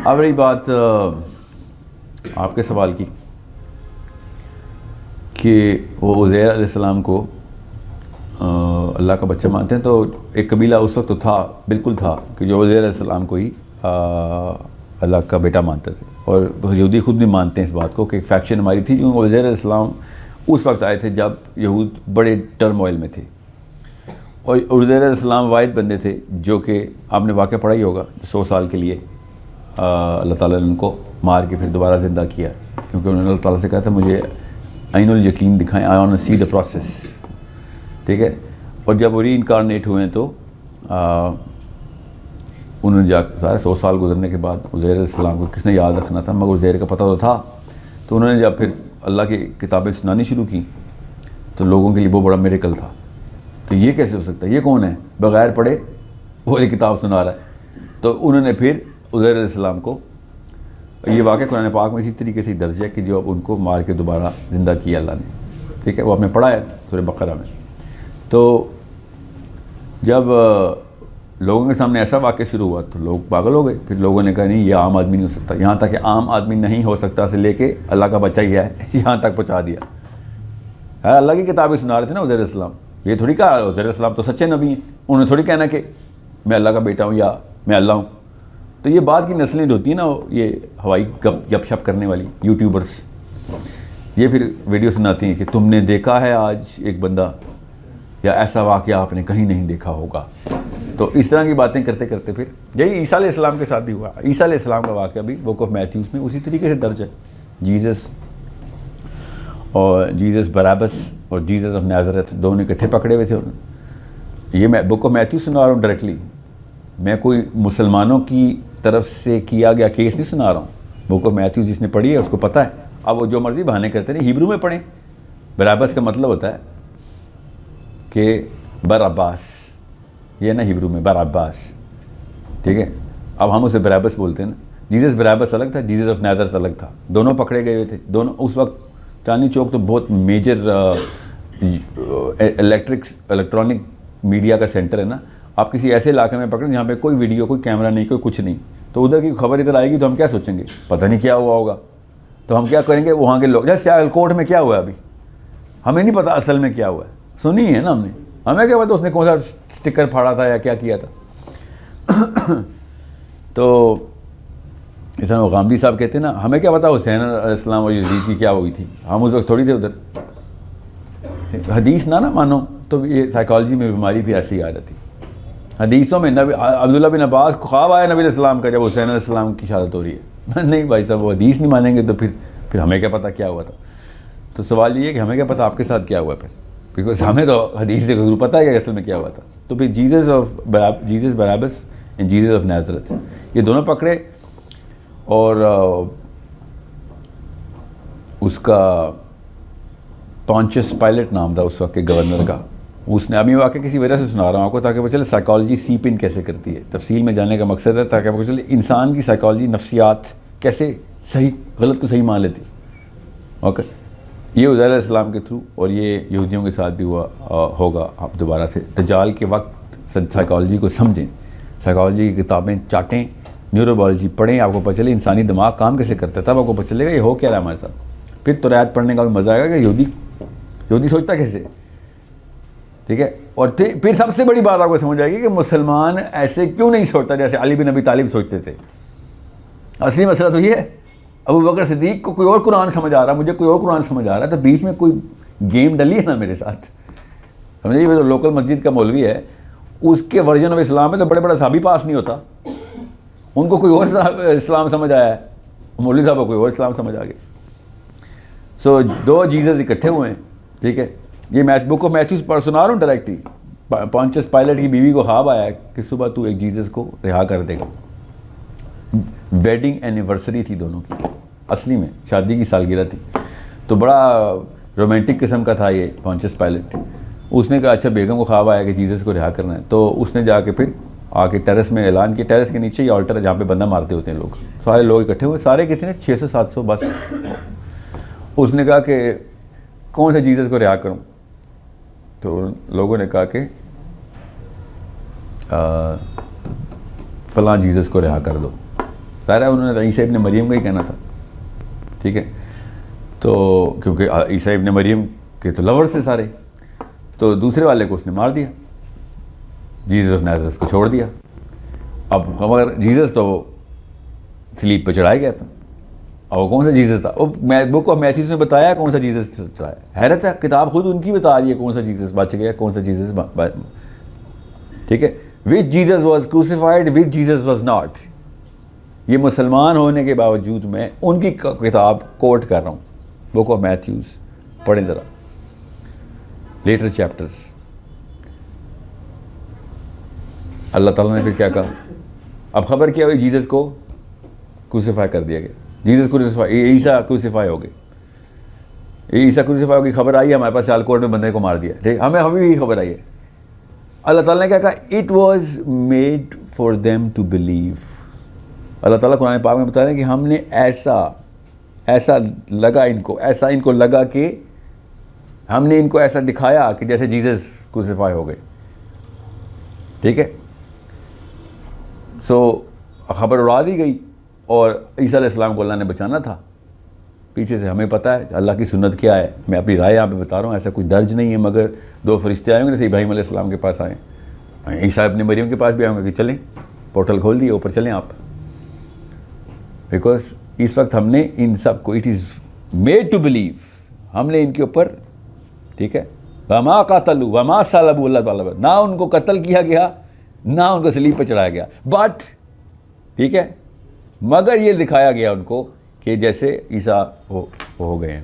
اب رہی بات آپ کے سوال کی کہ وہ عزیر علیہ السلام کو اللہ کا بچہ مانتے ہیں, تو ایک قبیلہ اس وقت تو تھا, بالکل تھا, کہ جو عزیر علیہ السلام کو ہی اللہ کا بیٹا مانتے تھے. اور یہودی خود بھی مانتے ہیں اس بات کو کہ ایک فیکشن ہماری تھی, کیونکہ عزیر علیہ السلام اس وقت آئے تھے جب یہود بڑے ٹرموائل میں تھے. اور عزیر علیہ السلام واحد بندے تھے جو کہ آپ نے واقعہ پڑھا ہی ہوگا, 100 سال کے لیے اللہ تعالیٰ نے ان کو مار کے پھر دوبارہ زندہ کیا, کیونکہ انہوں نے اللہ تعالیٰ سے کہا تھا مجھے عین الیقین دکھائیں, I want to see the process. ٹھیک ہے, اور جب وہ ری انکارنیٹ ہوئے تو انہوں نے سارے 100 سال گزرنے کے بعد عزیر علیہ السلام کو کس نے یاد رکھنا تھا, مگر عزیر کا پتہ تو تھا. تو انہوں نے جب پھر اللہ کی کتابیں سنانی شروع کی تو لوگوں کے لیے وہ بڑا میریکل تھا کہ یہ کیسے ہو سکتا ہے, یہ کون ہے بغیر پڑھے وہ یہ کتاب سنا رہا ہے. تو انہوں نے پھر عزیر علیہ السلام کو, یہ واقعہ قرآن پاک میں اسی طریقے سے درج ہے کہ جو اب ان کو مار کے دوبارہ زندہ کیا اللہ نے. ٹھیک ہے, وہ آپ نے پڑھا ہے سورہ بقرہ میں. تو جب لوگوں کے سامنے ایسا واقعہ شروع ہوا تو لوگ پاگل ہو گئے. پھر لوگوں نے کہا نہیں, یہ عام آدمی نہیں ہو سکتا. یہاں تک کہ عام آدمی نہیں ہو سکتا سے لے کے اللہ کا بچہ ہی ہے, یہاں تک پہنچا دیا. اللہ کی کتابیں سنا رہے تھے نا عزیر علیہ السلام, یہ تھوڑی کہا عزیر علیہ السلام تو سچے نبی ہیں, انہوں نے تھوڑی کہنا کہ میں اللہ کا بیٹا ہوں یا میں اللہ ہوں. تو یہ بات کی نسلیں جو ہوتی ہیں نا, یہ ہوائی گپ شپ کرنے والی یوٹیوبرس, یہ پھر ویڈیو سناتی ہیں کہ تم نے دیکھا ہے آج ایک بندہ, یا ایسا واقعہ آپ نے کہیں نہیں دیکھا ہوگا. تو اس طرح کی باتیں کرتے کرتے پھر یہی عیسیٰ علیہ السلام کے ساتھ بھی ہوا. عیسیٰ علیہ السلام کا واقعہ بھی بک آف میتھیوز میں اسی طریقے سے درج ہے. جیزس بارابس اور جیزس آف نازرت دونوں اکٹھے پکڑے ہوئے تھے. یہ میں بک آف میتھیوز سنا رہا ہوں ڈائریکٹلی, میں کوئی مسلمانوں کی طرف سے کیا گیا کیس نہیں سنا رہا ہوں. بک آف میتھیوز جس نے پڑھی ہے اس کو پتہ ہے. اب وہ جو مرضی بہانے کرتے ہیں, ہیبرو میں پڑھیں. بارابس کا مطلب ہوتا ہے کہ براباس, یہ نا ہیبرو میں براباس. ٹھیک ہے, اب ہم اسے بارابس بولتے ہیں نا. جیزس بارابس الگ تھا, جیزس آف نازرت الگ تھا. دونوں پکڑے گئے ہوئے تھے. دونوں اس وقت چاندنی چوک تو بہت میجر الیکٹرانک میڈیا کا سینٹر ہے نا. آپ کسی ایسے علاقے میں پکڑیں جہاں پہ کوئی ویڈیو, کوئی کیمرہ نہیں, کوئی کچھ نہیں, تو ادھر کی خبر ادھر آئے گی تو ہم کیا سوچیں گے, پتہ نہیں کیا ہوا ہوگا. تو ہم کیا کریں گے, وہاں کے لوگ, جیسے سیالکوٹ میں کیا ہوا ہے ابھی, ہمیں نہیں پتہ اصل میں کیا ہوا ہے, سنی ہے نا ہم نے, ہمیں کیا پتا اس نے کون سا اسٹکر پھاڑا تھا یا کیا کیا تھا. تو اس طرح غامدی صاحب کہتے ہیں نا, ہمیں کیا پتا حسین علیہ السلام اور یزید کی کیا ہوئی تھی, ہم اس وقت تھوڑی تھے ادھر. حدیث نہ مانو تو یہ سائیکالوجی میں بیماری بھی ایسی آ جاتی. حدیثوں میں عبداللہ بن عباس کو خواب آیا نبی علیہ السلام کا جب حسین علیہ السلام کی شہادت ہو رہی ہے. نہیں بھائی صاحب, وہ حدیث نہیں مانیں گے تو پھر ہمیں کیا پتہ کیا ہوا تھا. تو سوال یہ ہے کہ ہمیں کیا پتہ آپ کے ساتھ کیا ہوا پھر, بیکاز ہمیں تو حدیث سے ضرور پتہ ہے کہ اصل میں کیا ہوا تھا. تو پھر جیزس بارابس اینڈ جیزس آف نازرت, یہ دونوں پکڑے. اور اس کا پونچس پائلٹ نام تھا اس وقت کے گورنر کا. اس نے ابھی واقعہ کسی وجہ سے سنا رہا ہوں آپ کو تاکہ پتہ چلے سائیکالوجی سیپ ان کیسے کرتی ہے. تفصیل میں جانے کا مقصد ہے تاکہ آپ کو چلے انسان کی سائیکالوجی, نفسیات کیسے صحیح غلط کو صحیح مان لیتی. اوکے, یہ عزیر علیہ السلام کے تھرو, اور یہ یہودیوں کے ساتھ بھی ہوا ہوگا. آپ دوبارہ سے دجال کے وقت سائیکالوجی کو سمجھیں, سائیکالوجی کی کتابیں چاٹیں, نیورو بایولوجی پڑھیں, آپ کو پتہ چلے انسانی دماغ کام کیسے کرتا ہے, تب آپ کو پتہ چلے گا یہ ہو کیا رہا ہے ہمارے ساتھ. پھر تو رعایت پڑھنے کا بھی مزہ آئے گا کہ یہودی سوچتا کیسے, ٹھیک ہے. اور پھر سب سے بڑی بات آپ کو سمجھ آئے گی کہ مسلمان ایسے کیوں نہیں سوچتا جیسے علی بن ابی طالب سوچتے تھے. اصلی مسئلہ تو یہ ہے, ابو بکر صدیق کو کوئی اور قرآن سمجھ آ رہا, مجھے کوئی اور قرآن سمجھ آ رہا ہے, تو بیچ میں کوئی گیم ڈلی ہے نا میرے ساتھ. سمجھے, یہ جو لوکل مسجد کا مولوی ہے اس کے ورژن آف اسلام میں تو بڑے بڑا صحابی پاس نہیں ہوتا, ان کو کوئی اور اسلام سمجھ آیا ہے, مولوی صاحب کو کوئی اور اسلام سمجھ آ گیا. سو دو جیزس اکٹھے ہوئے ہیں, ٹھیک ہے. یہ بک آف میتھیوز پر سنا رہا ہوں ڈائریکٹلی. پونچس پائلٹ کی بیوی کو خواب آیا کہ صبح تو ایک جیزس کو رہا کر دے گا. ویڈنگ اینیورسری تھی دونوں کی, اصلی میں شادی کی سالگرہ تھی. تو بڑا رومانٹک قسم کا تھا یہ پونچس پائلٹ. اس نے کہا اچھا بیگم کو خواب آیا کہ جیزس کو رہا کرنا ہے. تو اس نے جا کے پھر آ کے ٹیرس میں اعلان کیا. ٹیرس کے نیچے ہی آلٹر ہے جہاں پہ بندہ مارتے ہوتے ہیں لوگ, سارے لوگ اکٹھے ہوئے, سارے کتنے 600-700 بس. اس نے کہا کہ کون سے جیزس کو رہا کروں. تو لوگوں نے کہا کہ فلاں جیزس کو رہا کر دو. ظاہر ہے انہوں نے عیسیٰ ابن مریم کا ہی کہنا تھا, ٹھیک ہے. تو کیونکہ عیسیٰ ابن مریم کے تو لور سے سارے, تو دوسرے والے کو اس نے مار دیا, جیزس آف نازرت کو چھوڑ دیا. اب مگر جیزس تو سلیپ پہ چڑھایا گیا تھا, اور وہ کون سا جیزس تھا, وہ بک آف میتھیوز میں بتایا کون سا جیزس چڑھایا. حیرت ہے, کتاب خود ان کی بتا رہی ہے کون سا جیزس بچ گیا, کون سا جیزس, ٹھیک ہے. Which Jesus was crucified, which Jesus was not. یہ مسلمان ہونے کے باوجود میں ان کی کتاب کوٹ کر رہا ہوں, بک آف میتھیوز پڑھیں ذرا, لیٹر چیپٹرز. اللہ تعالیٰ نے پھر کیا کہا, اب خبر کیا ہوئی, جیزس کو کروسیفائی کر دیا گیا. جیزس کروسیفائی, عیسیٰ کروسیفائی ہو گئے, عیسیٰ کروسیفائی ہو گئی. خبر آئی ہے ہمارے پاس, سیالکوٹ میں بندے کو مار دیا, ٹھیک. ہمیں بھی خبر آئی ہے. اللہ تعالیٰ نے کیا کہا, it was made for them to believe. اللہ تعالیٰ قرآن پاک میں بتا رہے ہیں کہ ہم نے ایسا لگا ان کو لگا کہ ہم نے ان کو ایسا دکھایا کہ جیسے جیزس کروسیفائی ہو گئے, ٹھیک ہے. سو خبر اڑا دی گئی, اور عیسیٰ علیہ السلام کو اللہ نے بچانا تھا پیچھے سے. ہمیں پتہ ہے اللہ کی سنت کیا ہے, میں اپنی رائے یہاں پہ بتا رہا ہوں, ایسا کوئی درج نہیں ہے, مگر 2 فرشتے آئے ہوں گے جیسے ابراہیم علیہ السلام کے پاس آئے, عیسیٰ ابن مریم کے پاس بھی آئیں گے کہ چلیں پورٹل کھول دیے, اوپر چلیں آپ. بیکاز اس وقت ہم نے ان سب کو, it is made to believe, ہم نے ان کے اوپر, ٹھیک ہے, وما قاتلوا وما صلبوا, اللہ تعالیٰ نہ ان کو قتل کیا گیا نہ ان کو صلیب پہ چڑھایا گیا, بٹ ٹھیک ہے, مگر یہ دکھایا گیا ان کو کہ جیسے عیسیٰ ہو گئے ہیں.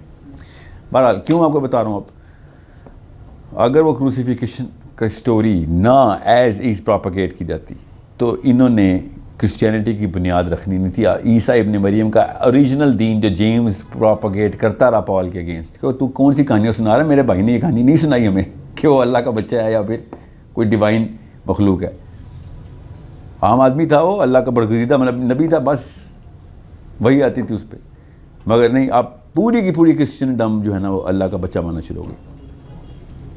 بہرحال کیوں آپ کو بتا رہا ہوں, اب اگر وہ کروسیفیکیشن کا اسٹوری نہ ایز ایز پراپیگیٹ کی جاتی تو انہوں نے کرسچینٹی کی بنیاد رکھنی نہیں تھی. عیسیٰ ابن مریم کا اوریجنل دین جو جیمز پراپیگیٹ کرتا رہا پال کے اگینسٹ, کہ تو کون سی کہانیاں سنا رہا ہے, میرے بھائی نے یہ کہانی نہیں سنائی ہمیں کہ وہ اللہ کا بچہ ہے یا پھر کوئی ڈیوائن مخلوق ہے. عام آدمی تھا, وہ اللہ کا برگزیدہ نبی تھا, بس وہی آتی تھی اس پہ. مگر نہیں, آپ پوری کی پوری کرسچنڈم جو ہے نا وہ اللہ کا بچہ ماننا شروع ہو گئی.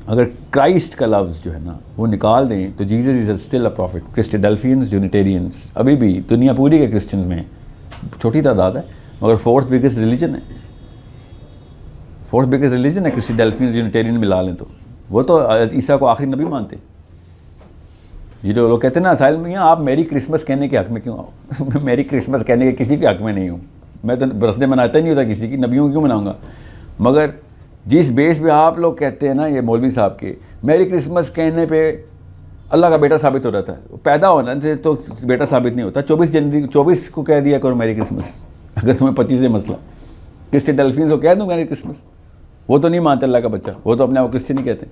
اگر کرائسٹ کا لفظ جو ہے نا وہ نکال دیں تو Jesus is still a prophet. Christadelphians, Unitarians ابھی بھی دنیا پوری کے کرسچنز میں چھوٹی تعداد ہے مگر فورتھ بگیسٹ ریلیجن ہے. فورتھ بگیسٹ ریلیجن ہے کرسٹیڈلفینس، یونیٹیرین ملا لیں تو. وہ تو عیسیٰ کو آخری نبی مانتے. یہ جو لوگ کہتے ہیں نا اسائل میں آپ میری کرسمس کہنے کے حق میں کیوں آؤ؟ میری کرسمس کہنے کے کسی کے حق میں نہیں ہوں. میں تو برتھ ڈے مناتا ہی نہیں ہوتا کسی کی، نبیوں کی کیوں مناؤں گا؟ مگر جس بیس پہ آپ لوگ کہتے ہیں نا یہ مولوی صاحب کے میری کرسمس کہنے پہ اللہ کا بیٹا ثابت ہو رہتا ہے. پیدا ہونا تو بیٹا ثابت نہیں ہوتا. 24 کو کہہ دیا کرو میری کرسمس اگر تمہیں 25 سے مسئلہ. کرسٹیڈلفینس کو کہہ دوں میری کرسمس. وہ تو نہیں مانتے اللہ کا بچہ، وہ تو اپنے آپ کرسچن نہیں کہتے.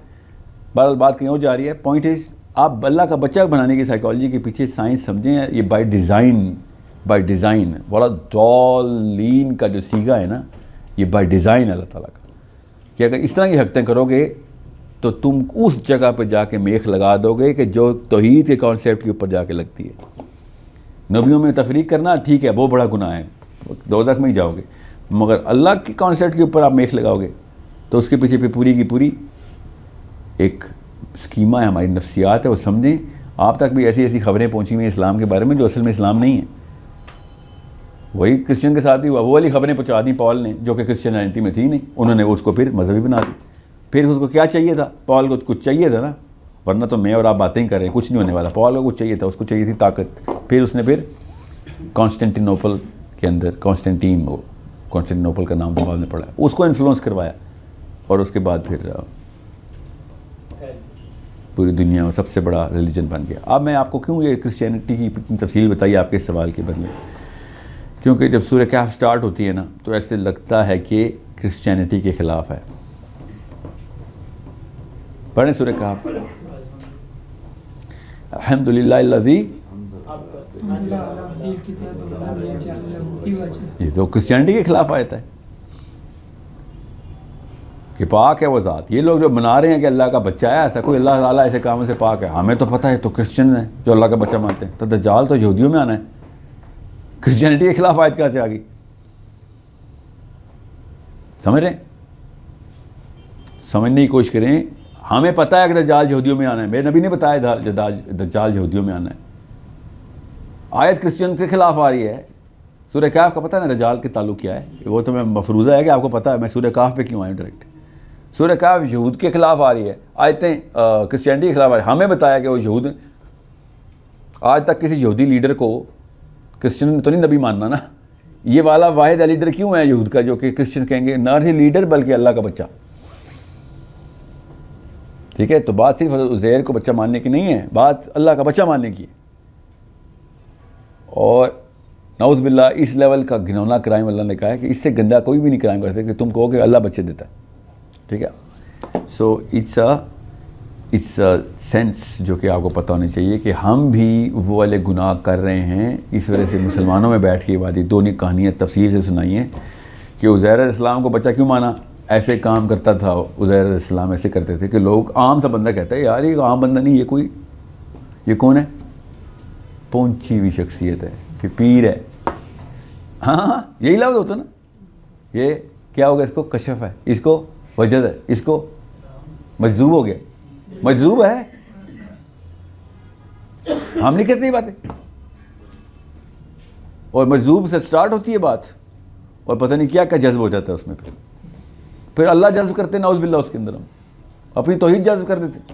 بہرحال بات کہیں اور جا رہی ہے. پوائنٹ از آپ اللہ کا بچہ بنانے کی سائیکالوجی کے پیچھے سائنس سمجھیں. یہ بائی ڈیزائن بڑا دولین کا جو سیگا ہے نا یہ بائی ڈیزائن اللہ تعالیٰ کا کہ اگر اس طرح کی حرکتیں کرو گے تو تم اس جگہ پہ جا کے میخ لگا دو گے کہ جو توحید کے کانسیپٹ کے اوپر جا کے لگتی ہے. نبیوں میں تفریق کرنا ٹھیک ہے وہ بڑا گناہ ہے، دوزخ میں ہی جاؤ گے. مگر اللہ کے کانسیپٹ کے اوپر آپ میخ لگاؤ گے تو اس کے پیچھے پہ پوری کی پوری ایک اسکیمہ ہے، ہماری نفسیات ہے. وہ سمجھیں آپ تک بھی ایسی خبریں پہنچی ہوئی ہیں اسلام کے بارے میں جو اصل میں اسلام نہیں ہے. وہی کرسچن کے ساتھ بھی ہوا، وہ والی خبریں پہنچا دی پال نے جو کہ کرسچینٹی میں تھی نہیں. انہوں نے اس کو پھر مذہبی بنا دی. پھر اس کو کیا چاہیے تھا؟ پال کو کچھ چاہیے تھا نا، ورنہ تو میں اور آپ باتیں کر رہے ہیں کچھ نہیں ہونے والا. پال کو کچھ چاہیے تھا، اس کو چاہیے تھی طاقت. پھر اس نے پھر کانسٹینٹینوپل کے اندر کانسٹینٹینوپل کا نام پال نے پڑھا، اس کو انفلوئنس کروایا اور اس کے بعد پھر پوری دنیا میں سب سے بڑا ریلیجن بن گیا. اب میں آپ کو کیوں یہ کرسچینٹی کی تفصیل بتائی آپ کے سوال کے بدلے؟ کیونکہ جب سورہ کہف سٹارٹ ہوتی ہے نا تو ایسے لگتا ہے کہ کرسچینٹی کے خلاف ہے. پڑھیں سورہ کہف. الحمدللہ الذی، یہ تو کرسچینٹی کے خلاف آیت ہے کہ پاک ہے وہ ذات. یہ لوگ جو بنا رہے ہیں کہ اللہ کا بچہ ہے، ایسا کوئی اللہ تعالیٰ ایسے کاموں سے پاک ہے. ہمیں تو پتہ ہے تو کرسچن ہیں جو اللہ کا بچہ مانتے ہیں. تو دجال تو یہودیوں میں آنا ہے. کرسچینٹی کے خلاف آیت کہاں سے آ گئی؟ سمجھ رہے ہیں؟ سمجھنے کی کوشش کریں. ہمیں پتہ ہے کہ دجال یہودیوں میں آنا ہے. میرے نبی نے بتایا دجال یہودیوں میں آنا ہے. آیت کرسچن کے خلاف آ رہی ہے. سورہ کہف کا پتہ ہے نا دجال کے تعلق کیا ہے؟ وہ تو میں مفروضہ ہے کہ آپ کو پتہ ہے. میں سورہ کہف پہ کیوں آیا ڈائریکٹ؟ سورہ کہف یہود کے خلاف آ رہی ہے، آیتیں کرسچینٹی کے خلاف آ رہی ہے. ہمیں بتایا کہ وہ یہود، آج تک کسی یہودی لیڈر کو کرسچن تو نہیں نبی ماننا نا. یہ والا واحد لیڈر کیوں ہے یہود کا جو کہ کرسچن کہیں گے نہ ہی لیڈر بلکہ اللہ کا بچہ. ٹھیک ہے، تو بات صرف حضرت عزیر کو بچہ ماننے کی نہیں ہے، بات اللہ کا بچہ ماننے کی ہے. اور نعوذ باللہ اس لیول کا گھنونا کرائم اللہ نے کہا ہے کہ اس سے گندہ کوئی بھی نہیں کرائم کرتے کہ تم کہو کہ اللہ بچے دیتا ہے. ٹھیک ہے، سو اٹس اے سینس جو کہ آپ کو پتہ ہونی چاہیے کہ ہم بھی وہ والے گناہ کر رہے ہیں. اس وجہ سے مسلمانوں میں بیٹھ کے یہ دونوں کہانیاں تفصیل سے سنائی ہیں کہ عزیر علیہ السلام کو بچہ کیوں مانا. ایسے کام کرتا تھا عزیر علیہ السلام، ایسے کرتے تھے کہ لوگ عام سا بندہ کہتا ہے یار یہ عام بندہ نہیں، یہ کون ہے؟ پہنچی ہوئی شخصیت ہے کہ پیر ہے. ہاں یہی لفظ ہوتا نا. یہ کیا ہوگا؟ اس کو کشف ہے، اس کو وجد ہے، اس کو مجذوب ہو گیا. مجذوب ہے، ہم نہیں کہتے یہ باتیں. اور مجذوب سے سٹارٹ ہوتی ہے بات اور پتہ نہیں کیا جذب ہو جاتا ہے اس میں. پھر اللہ جذب کرتے نعوذ باللہ اس کے اندر ہم اپنی توحید جذب کر دیتے.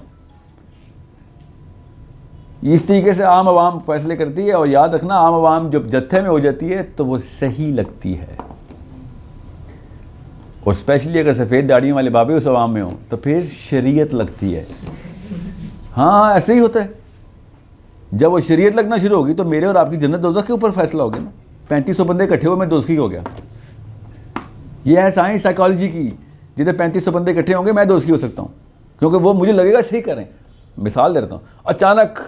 اس طریقے سے عام عوام فیصلے کرتی ہے. اور یاد رکھنا عام عوام جب جتھے میں ہو جاتی ہے تو وہ صحیح لگتی ہے. اور اسپیشلی اگر سفید داڑیوں والے بابے اس عوام میں ہوں تو پھر شریعت لگتی ہے. ہاں ایسے ہی ہوتا ہے. جب وہ شریعت لگنا شروع ہوگی تو میرے اور آپ کی جنت دوزخ کے اوپر فیصلہ ہو گیا نا. 3500 بندے اکٹھے ہوئے میں دوزخی ہو گیا. یہ ہے سائنس سائیکالوجی کی. جدھر 3500 بندے اکٹھے ہوں گے میں دوزخی ہو سکتا ہوں کیونکہ وہ مجھے لگے گا صحیح کریں. مثال دے دیتا ہوں. اچانک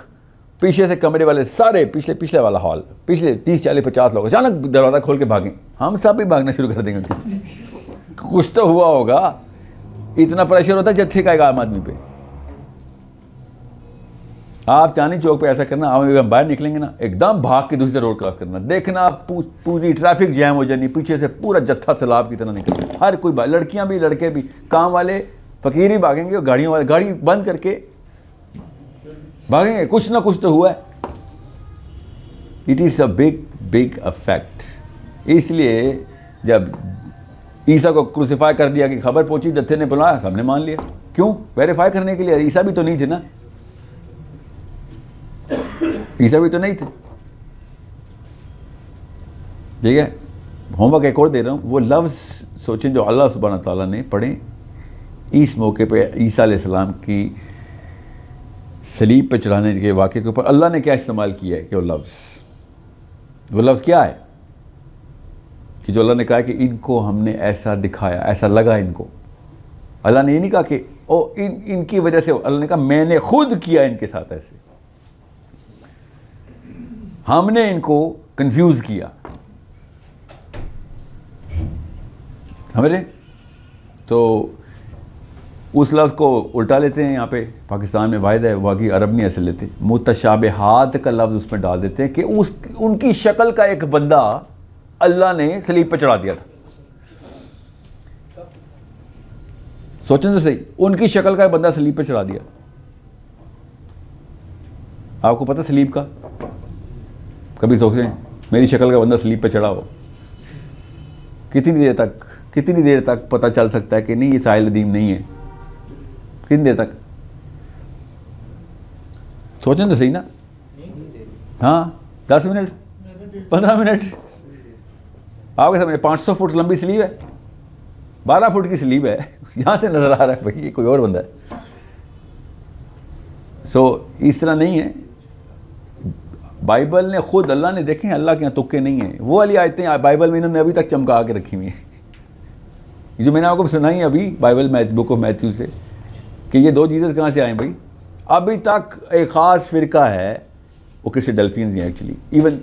پیچھے سے کمرے والے سارے پچھلے والا ہال پچھلے 30 40 50 لوگ اچانک دروازہ کھول کے بھاگیں. ہم سب بھی بھاگنا شروع کر دیں گے. کچھ تو ہوا ہوگا. اتنا پریشر ہوتا ہے جتھے کا ایک عام آدمی پہ. آپ چاندنی چوک پہ ایسا کرنا، ہم باہر نکلیں گے نا ایک دم بھاگ کے دوسری روڈ کراس کرنا، دیکھنا پوری ٹریفک جیم ہو جانی، پیچھے سے پورا جتھا سیلاب کی طرح نکلنا. ہر کوئی لڑکیاں بھی لڑکے بھی, کام والے فقیر بھی بھاگیں گے اور گاڑیوں والے گاڑی بند کر کے بھاگیں گے, کچھ نہ کچھ تو ہوا ہے. It is a big effect. اس لیے جب عیسیٰ کو کروسیفائی کر دیا کہ خبر پہنچی, جتھے نے بلایا, ہم نے مان لیا. کیوں؟ ویریفائی کرنے کے لیے. عیسیٰ بھی تو نہیں تھے نا, عیسیٰ بھی تو نہیں تھے. ٹھیک ہے, ہوم ورک ایک اور دے رہا ہوں. وہ لفظ سوچیں جو اللہ سبحانہ تعالیٰ نے پڑھیں اس موقع پہ عیسیٰ علیہ السلام کی صلیب پہ چڑھانے کے واقعے کے اوپر اللہ نے کیا استعمال کیا ہے. کہ وہ لفظ کیا ہے کہ جو اللہ نے کہا کہ ان کو ہم نے ایسا دکھایا, ایسا لگا ان کو. اللہ نے یہ نہیں کہا کہ ان کی وجہ سے, اللہ نے کہا میں نے خود کیا ان کے ساتھ ایسے, ہم نے ان کو کنفیوز کیا. سمجھے؟ تو اس لفظ کو الٹا لیتے ہیں. یہاں پہ پاکستان میں واحد ہے, باقی عرب نہیں ایسے لیتے. متشابہات کا لفظ اس میں ڈال دیتے ہیں کہ ان کی شکل کا ایک بندہ اللہ نے صلیب پہ چڑھا دیا تھا. سوچیں تو صحیح, ان کی شکل کا ایک بندہ صلیب پہ چڑھا دیا. آپ کو پتہ صلیب کا؟ کبھی سوچیں میری شکل کا بندہ صلیب پہ چڑھا ہو, کتنی دیر تک پتہ چل سکتا ہے کہ نہیں یہ ساحل ندیم نہیں ہے؟ کتنی دیر تک؟ سوچیں تو صحیح نا. ہاں 10 منٹ 15 منٹ. آپ کے سامنے 500 فٹ لمبی سلیب ہے, 12 فٹ کی سلیب ہے, یہاں سے نظر آ رہا ہے بھائی یہ کوئی اور بندہ ہے. سو اس طرح نہیں ہے. بائبل نے خود, اللہ نے, دیکھیں اللہ کے یہاں تکے نہیں ہیں. وہ والی آیتیں بائبل میں انہوں نے ابھی تک چمکا کے رکھی ہوئی ہیں جو میں نے آپ کو سنائی ابھی بائبل بک آف میتھیو سے, کہ یہ 2 جیزس کہاں سے آئے بھائی. ابھی تک ایک خاص فرقہ ہے, وہ کسی ڈیلفینز ہیں ایکچولی, ایون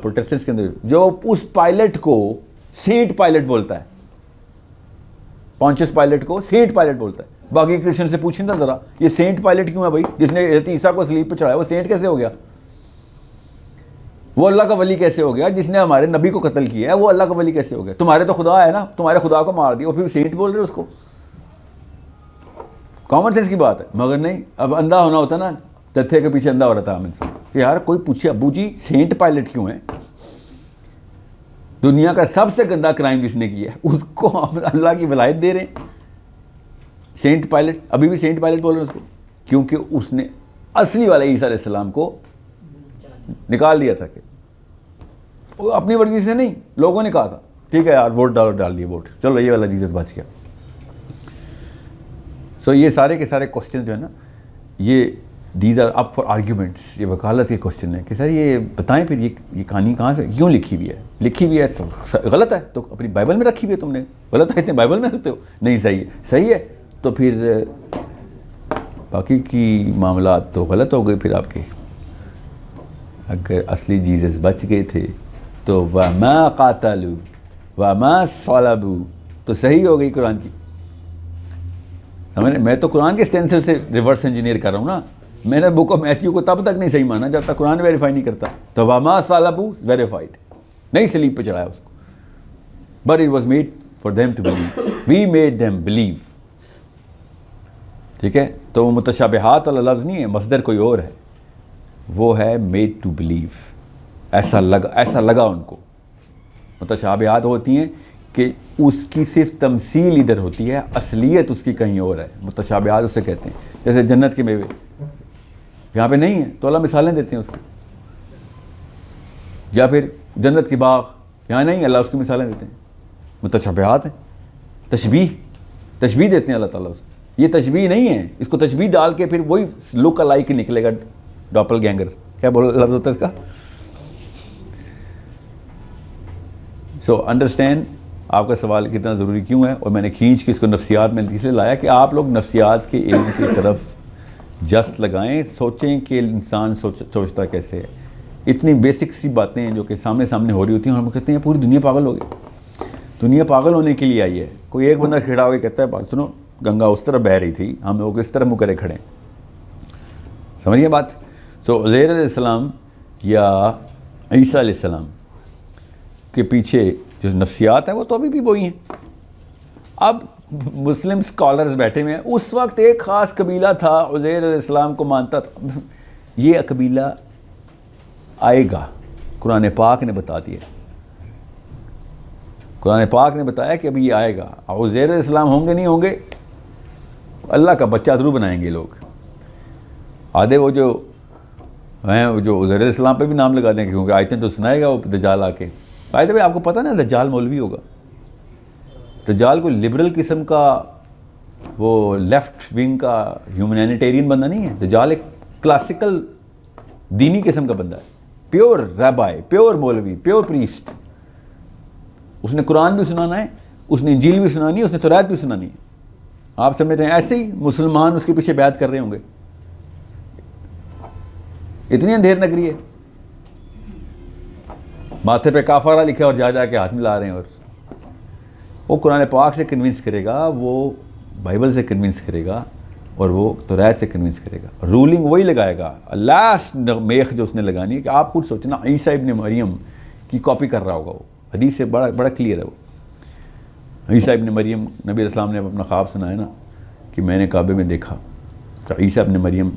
پروٹیسٹنٹس کے اندر, جو اس پائلٹ کو سینٹ پائلٹ بولتا ہے. پونچس پائلٹ کو سینٹ پائلٹ بولتا ہے. باقی کرسچن سے پوچھیں نا ذرا, یہ سینٹ پائلٹ کیوں ہے بھائی؟ جس نے عیسیٰ کو صلیب پہ چڑھایا وہ سینٹ کیسے ہو گیا؟ وہ اللہ کا ولی کیسے ہو گیا؟ جس نے ہمارے نبی کو قتل کیا ہے وہ اللہ کا ولی کیسے ہو گیا؟ تمہارے تو خدا ہے نا, تمہارے خدا کو مار دیا اور پھر سینٹ بول رہے اس کو. کامن سینس کی بات ہے. مگر نہیں, اب اندھا ہونا ہوتا نا, تتھے کے پیچھے اندھا ہو رہا تھا انسان کہ یار کوئی پوچھے ابو جی سینٹ پائلٹ کیوں ہے؟ دنیا کا سب سے گندا کرائم جس نے کیا ہے اس کو ہم اللہ کی ولایت دے رہے ہیں. سینٹ پائلٹ, ابھی بھی سینٹ پائلٹ بول رہے ہیں اس کو, کیونکہ اس نے اصلی والے عیسیٰ علیہ السلام کو نکال دیا تھا. کہ وہ اپنی مرضی سے نہیں, لوگوں نے کہا تھا ٹھیک ہے یار ووٹ ڈال دیے ووٹ, چلو یہ والا جیزس بچ گیا. سو یہ سارے کے سارے کوسچن جو ہے نا, یہ these are up for arguments. یہ وکالت کے کوسچن ہے کہ سر یہ بتائیں پھر یہ کہانی کہاں سے کیوں لکھی ہوئی ہے غلط ہے تو اپنی بائبل میں رکھی ہوئی ہے, تم نے غلط ہے بائبل میں رکھتے ہو, نہیں صحیح ہے تو پھر باقی کی معاملات تو غلط ہو گئے پھر آپ کے. اگر اصلی جیزس بچ گئے تھے تو وَمَا قَاتَلُوا وَمَا صَلَبُوا تو صحیح ہو گئی قرآن کی. میں تو قرآن کے اسٹینسل سے ریورس انجینئر کر رہا ہوں نا. میں نے بک آف میتھیو کو تب تک نہیں صحیح مانا جب تک قرآن ویریفائی نہیں کرتا. تو وَمَا صَلَبُوا ویریفائڈ, نہیں صلیب پہ چڑھایا اس کو, but it was made for them to believe, we made them believe. ٹھیک ہے, تو وہ متشابہات والا لفظ نہیں ہے, مصدر کوئی اور ہے, وہ ہے میڈ ٹو بلیو. ایسا لگا ان کو. متشابہات ہوتی ہیں کہ اس کی صرف تمثیل ادھر ہوتی ہے, اصلیت اس کی کہیں اور ہے. متشابہات اسے کہتے ہیں. جیسے جنت کے میوے یہاں پہ نہیں ہیں تو اللہ مثالیں دیتے ہیں اس کو, یا پھر جنت کے باغ یہاں نہیں, اللہ اس کی مثالیں دیتے ہیں. متشابہات ہیں, تشبیہ دیتے ہیں اللہ تعالیٰ اس. یہ تشبیہ نہیں ہے, اس کو تشبیہ ڈال کے پھر وہی لک الائک نکلے گا, ڈاپل گینگر کیا لفظ ہوتا ہے اس کا. سو انڈرسٹینڈ آپ کا سوال کتنا ضروری کیوں ہے, اور میں نے کھینچ کے اس کو نفسیات میں اس لیے لایا کہ آپ لوگ نفسیات کے علم کی طرف جست لگائیں, سوچیں کہ انسان سوچتا کیسے ہے. اتنی بیسک سی باتیں ہیں جو کہ سامنے ہو رہی ہوتی ہیں, اور ہم کہتے ہیں پوری دنیا پاگل ہو گئی. دنیا پاگل ہونے کے لیے آئی ہے. کوئی ایک بندہ کھڑا ہو کے کہتا ہے بات سنو, گنگا اس طرح بہہ رہی تھی, ہم لوگ اس طرح منہ کرے کھڑے ہیں. سمجھیے بات. سو عزیر علیہ السلام یا عیسیٰ علیہ السلام کے پیچھے جو نفسیات ہیں وہ تو ابھی بھی وہی ہیں. اب مسلم اسکالرز بیٹھے ہوئے ہیں. اس وقت ایک خاص قبیلہ تھا عزیر علیہ السلام کو مانتا تھا. یہ قبیلہ آئے گا, قرآن پاک نے بتا دیا, قرآن پاک نے بتایا کہ ابھی یہ آئے گا. عزیر علیہ السلام ہوں گے نہیں ہوں گے, اللہ کا بچہ ضرور بنائیں گے لوگ. آدھے وہ جو ہیں وہ جو عزیر علیہ السلام پہ بھی نام لگا دیں گے, کیونکہ آیتیں تو سنائے گا وہ دجال آ کے. بھائی آپ کو پتہ نا دجال مولوی ہوگا. دجال کوئی لبرل قسم کا وہ لیفٹ ونگ کا ہیومینیٹیرین بندہ نہیں ہے. دجال ایک کلاسیکل دینی قسم کا بندہ ہے, پیور ریبائی, پیور مولوی, پیور پریسٹ. اس نے قرآن بھی سنانا ہے, اس نے انجیل بھی سنانی ہے, اس نے تورات بھی سنانی ہے. آپ سمجھتے ہیں ایسے ہی مسلمان اس کے پیچھے بیعت کر رہے ہوں گے؟ اتنی اندھیر نگری ہے, ماتھے پہ کافرہ لکھا اور جا کے ہاتھ ملا رہے ہیں. اور وہ قرآن پاک سے کنونس کرے گا, وہ بائبل سے کنونس کرے گا, اور وہ تورات سے کنونس کرے گا. رولنگ وہی لگائے گا. لاسٹ میخ جو اس نے لگانی ہے کہ آپ خود سوچنا عیسیٰ ابن مریم کی کاپی کر رہا ہوگا. وہ حدیث سے بڑا کلیئر ہے. وہ عیسیٰ ابن مریم, نبی علیہ السلام نے اپنا خواب سنایا نا کہ میں نے کعبے میں دیکھا کہ عیسیٰ ابن مریم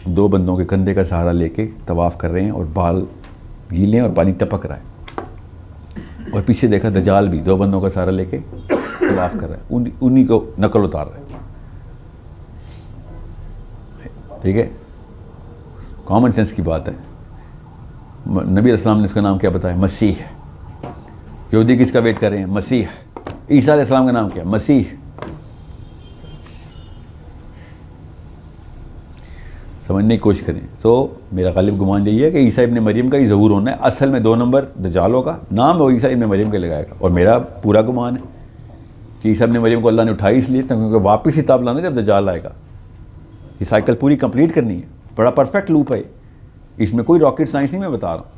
دو بندوں کے کندھے کا سہارا لے کے طواف کر رہے ہیں, اور بال گیلے ہیں اور پانی ٹپک رہا ہے. اور پیچھے دیکھا دجال بھی دو بندوں کا سہارا لے کے طواف کر رہا ہے, انہی کو نقل اتار رہا ہے. ٹھیک ہے, کامن سینس کی بات ہے. نبی علیہ السلام نے اس کا نام کیا بتایا؟ مسیح. یہودی کس کا ویٹ کر رہے ہیں؟ مسیح. عیسیٰ علیہ السلام کا نام کیا؟ مسیح. سمجھنے کی کوشش کریں. میرا غالب گمان یہی ہے کہ عیسیٰ ابن مریم کا ہی ظہور ہونا ہے. اصل میں 2 نمبر دجال ہوگا, نام وہ عیسیٰ ابن مریم کے لگائے گا. اور میرا پورا گمان ہے کہ عیسیٰ ابن مریم کو اللہ نے اٹھائی اس لیے کیونکہ واپس ہی تاب لانا جب دجال آئے گا. یہ سائیکل پوری کمپلیٹ کرنی ہے. بڑا پرفیکٹ لوپ ہے, اس میں کوئی راکٹ سائنس نہیں میں بتا رہا ہوں.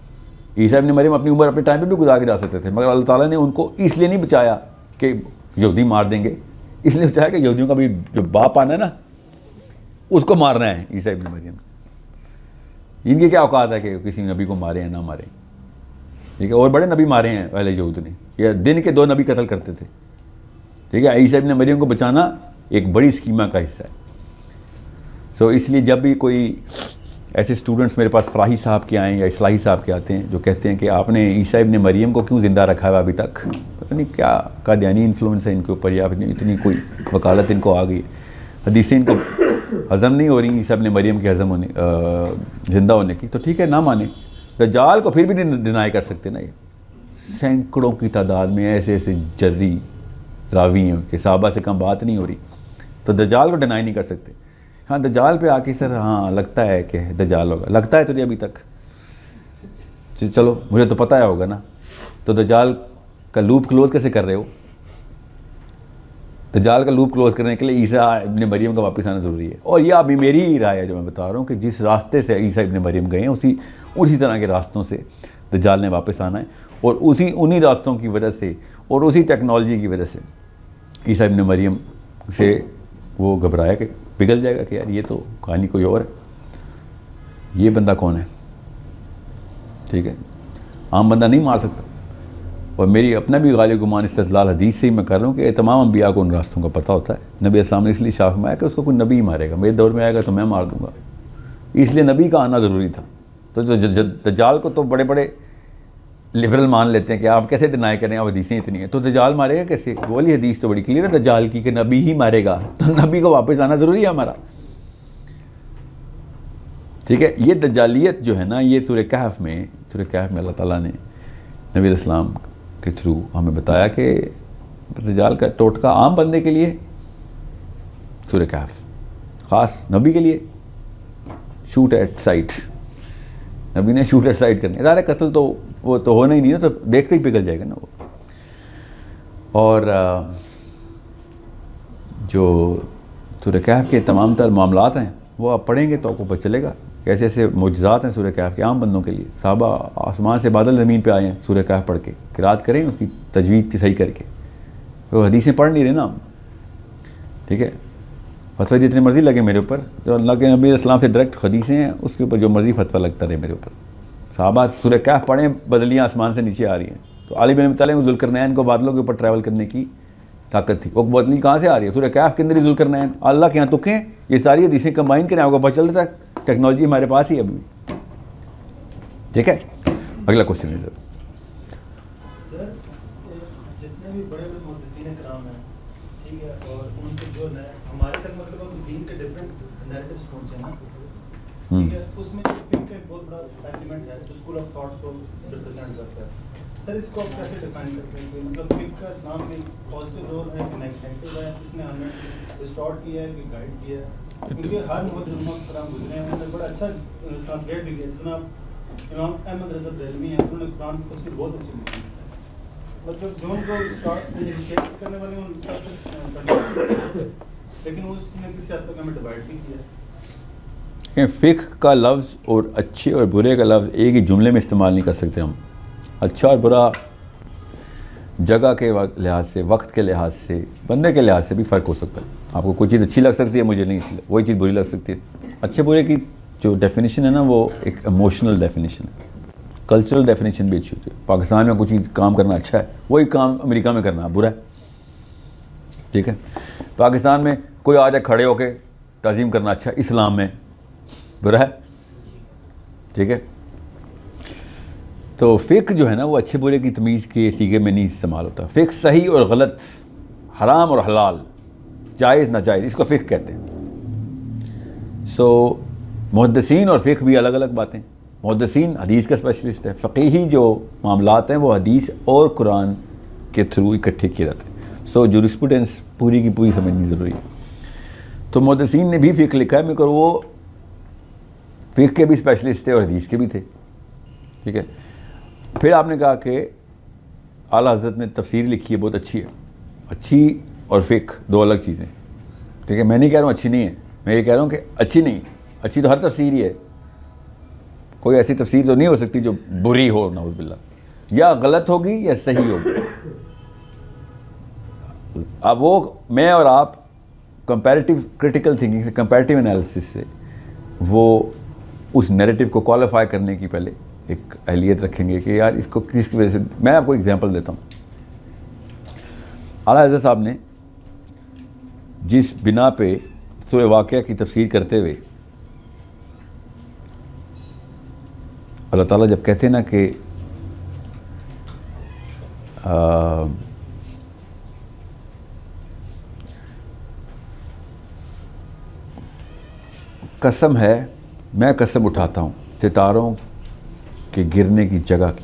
عیسیٰ ابن مریم اپنی عمر اپنے ٹائم پہ بھی گزار کے جا سکتے تھے, مگر اللہ تعالیٰ نے ان کو اس لیے نہیں بچایا کہ یہودی مار دیں گے, اس لیے بچایا کہ یہودیوں کا بھی جو باپ آنا ہے نا اس کو مارنا ہے عیسیٰ ابن مریم. ان کی کیا اوقات ہے کہ کسی نبی کو مارے ہیں نہ مارے. ٹھیک ہے, اور بڑے نبی مارے ہیں پہلے یہود نے, یا دن کے 2 نبی قتل کرتے تھے. ٹھیک ہے, عیسیٰ ابن مریم کو بچانا ایک بڑی اسکیما کا حصہ ہے. اس لیے جب بھی کوئی ایسے اسٹوڈنٹس میرے پاس فراہی صاحب کے آئیں یا اصلاحی صاحب کے آتے ہیں جو کہتے ہیں کہ آپ نے عیسیٰ ابن مریم کو کیوں زندہ رکھا ہے ابھی تک, پتہ نہیں کیا قادیانی انفلوئنس ہے ان کے اوپر, یا اتنی کوئی وکالت ان کو آ گئی, حدیثیں ان کو ہضم نہیں ہو رہی عیسیٰ ابن مریم کے ہضم ہونے زندہ ہونے کی. تو ٹھیک ہے نہ مانے. دجال کو پھر بھی نہیں ڈینائی کر سکتے نا. یہ سینکڑوں کی تعداد میں ایسے جری راوی ہیں کہ صحابہ سے کم بات نہیں ہو رہی, تو دجال کو ڈینائی نہیں کر سکتے. ہاں دجال پہ آ کے سر ہاں لگتا ہے کہ دجال ہوگا, لگتا ہے تجھے ابھی تک, چلو مجھے تو پتہ ہے ہوگا نا. تو دجال کا لوپ کلوز کیسے کر رہے ہو؟ دجال کا لوپ کلوز کرنے کے لیے عیسیٰ ابن مریم کا واپس آنا ضروری ہے. اور یہ ابھی میری ہی رائے ہے جو میں بتا رہا ہوں کہ جس راستے سے عیسیٰ ابن مریم گئے ہیں اسی طرح کے راستوں سے دجال نے واپس آنا ہے. اور انہی راستوں کی وجہ سے اور اسی ٹیکنالوجی کی وجہ سے عیسیٰ ابن مریم سے وہ گھبرایا کہ پگھل جائے گا کہ یار یہ تو کہانی کوئی اور ہے, یہ بندہ کون ہے. ٹھیک ہے, عام بندہ نہیں مار سکتا. اور میری اپنا بھی غالب گمان استدلال حدیث سے ہی میں کر رہا ہوں کہ تمام انبیاء کو ان راستوں کا پتہ ہوتا ہے. نبی علیہ السلام نے اس لیے شاہ فرمایا کہ اس کو کوئی نبی ہی مارے گا, میرے دور میں آئے گا تو میں مار دوں گا, اس لیے نبی کا آنا ضروری تھا. تو دجال کو تو بڑے بڑے لبرل مان لیتے ہیں کہ آپ کیسے ڈینائی کریں, آپ حدیثیں اتنی ہیں تو دجال مارے گا کیسے؟ وہ والی حدیث تو بڑی کلیئر ہے دجال کی کہ نبی ہی مارے گا, تو نبی کو واپس آنا ضروری ہے ہمارا. ٹھیک ہے, یہ دجالیت جو ہے نا یہ سورہ کہف میں اللہ تعالیٰ نے نبی علیہ السلام کے تھرو ہمیں بتایا کہ دجال کا ٹوٹکا عام بندے کے لیے سورہ کہف, خاص نبی کے لیے شوٹ ایٹ سائٹ. نبی نے شوٹ ایٹ سائٹ کرنے, ادارے قتل تو وہ تو ہونا ہی نہیں ہے, تو دیکھتے ہی پگھل جائے گا نا وہ. اور جو سورہ کہف کے تمام تر معاملات ہیں وہ آپ پڑھیں گے تو آپ کو پتہ چلے گا کیسے ایسے معجزات ہیں سورہ کہف کے عام بندوں کے لیے. صحابہ آسمان سے بادل زمین پہ آئے ہیں سورہ کہف پڑھ کے, قرات کریں اس کی تجوید کی صحیح کر کے. وہ حدیثیں پڑھ نہیں رہے نا. ٹھیک ہے, فتوی جتنے مرضی لگے میرے اوپر, جو اللہ کے نبی علیہ السلام سے ڈائریکٹ حدیثیں ہیں اس کے اوپر جو مرضی فتویٰ لگتا رہے میرے اوپر. صحابہ سورہ کہف پڑھیں, بدلیاں آسمان سے نیچے آ رہی ہیں. تو علی بن ابی طالب ذوالقرنین کو بادلوں کے اوپر ٹریول کرنے کی طاقت تھی. وہ بدلی کہاں سے آ رہی ہے؟ سورہ کہف کے اندر ہی ذل کرنا ہے, اللہ کے یہاں تکیں, یہ ساری حدیثیں کمبائن کریں, آپ کو پتہ چلتا ہے ٹیکنالوجی ہمارے پاس ہی ابھی. ٹھیک ہے, اگلا کوشچن ہے سر. سر جتنے بھی بڑے بڑے محدثین کرام ہیں, ٹھیک ہے, اور ان کے جو ہمارے تک مطلب دین کے ڈفرینٹ نیریٹیوز پہنچے ہیں نا, ٹھیک ہے, اس میں فقہ کا ایک بہت بڑا ایلیمنٹ ہے جو اسکول آف تھاٹ کو ریپرزینٹ کرتا ہے. سر اس کو آپ کیسے ڈیفائن کرتے ہیں کہ مطلب فقہ کا اسلام میں پازیٹیو رول ہے کہ نیگیٹو ہے, اس نے ہمیں ریسٹورٹ کیا ہے کہ گائیڈ کیا ہے؟ کیونکہ ہر محدث کرام گزرے ہیں, بڑا اچھا ٹرانسلیٹ بھی کیا, جس طرح امام احمد رضا بریلوی ہیں, انہوں نے قرآن کی تفسیر بہت اچھی لکھی. مطلب جو ان کو اسٹارٹ انیشیٹ کرنے والے ان سب سے, لیکن اس نے کسی حد تک ہمیں ڈیوائڈ بھی کیا. فقہ کا لفظ اور اچھے اور برے کا لفظ ایک ہی جملے میں استعمال نہیں کر سکتے ہم. اچھا اور برا جگہ کے لحاظ سے, وقت کے لحاظ سے, بندے کے لحاظ سے بھی فرق ہو سکتا ہے. آپ کو کوئی چیز اچھی لگ سکتی ہے, مجھے نہیں اچھی, وہی چیز بری لگ سکتی ہے. اچھے برے کی جو ڈیفینیشن ہے نا, وہ ایک ایموشنل ڈیفینیشن ہے. کلچرل ڈیفینیشن بھی اچھی ہوتی ہے. پاکستان میں کوئی چیز کام کرنا اچھا ہے, وہی کام امریکہ میں کرنا برا ہے. ٹھیک ہے, پاکستان میں کوئی آ جائے کھڑے ہو کے تعظیم کرنا اچھا ہے, اسلام میں برا ہے. ٹھیک ہے, تو فقہ جو ہے نا وہ اچھے برے کی تمیز کے سیغے میں نہیں استعمال ہوتا. فقہ صحیح اور غلط, حرام اور حلال, جائز ناجائز, اس کو فقہ کہتے ہیں. محدثین اور فقہ بھی الگ الگ باتیں. محدثین حدیث کا اسپیشلسٹ ہے, فقیہی جو معاملات ہیں وہ حدیث اور قرآن کے تھرو اکٹھے کیے جاتے ہیں. جورسپروڈنس پوری کی پوری سمجھنی ضروری ہے. تو محدثین نے بھی فقہ لکھا ہے, مگر وہ فقہ کے بھی اسپیشلسٹ تھے اور حدیث کے بھی تھے. ٹھیک ہے, پھر آپ نے کہا کہ اعلیٰ حضرت نے تفسیر لکھی ہے, بہت اچھی ہے. اچھی اور فقہ دو الگ چیزیں. ٹھیک ہے, میں نہیں کہہ رہا ہوں اچھی نہیں ہے, میں یہ کہہ رہا ہوں کہ اچھی نہیں, اچھی تو ہر تفسیر ہی ہے. کوئی ایسی تفسیر تو نہیں ہو سکتی جو بری ہو, نعوذ باللہ, یا غلط ہوگی یا صحیح ہوگی. اب وہ میں اور آپ کمپیریٹیو کریٹیکل تھنکنگ سے, کمپیریٹیو انالیسس سے وہ اس نیریٹو کو کوالیفائی کرنے کی پہلے ایک اہلیت رکھیں گے کہ یار اس کو کس کی وجہ سے. میں آپ کو ایگزامپل دیتا ہوں. اعلیٰ حضرت صاحب نے جس بنا پہ سورہ واقعہ کی تفسیر کرتے ہوئے اللہ تعالیٰ جب کہتے ہیں نا کہ قسم ہے, میں قسم اٹھاتا ہوں ستاروں کے گرنے کی جگہ کی,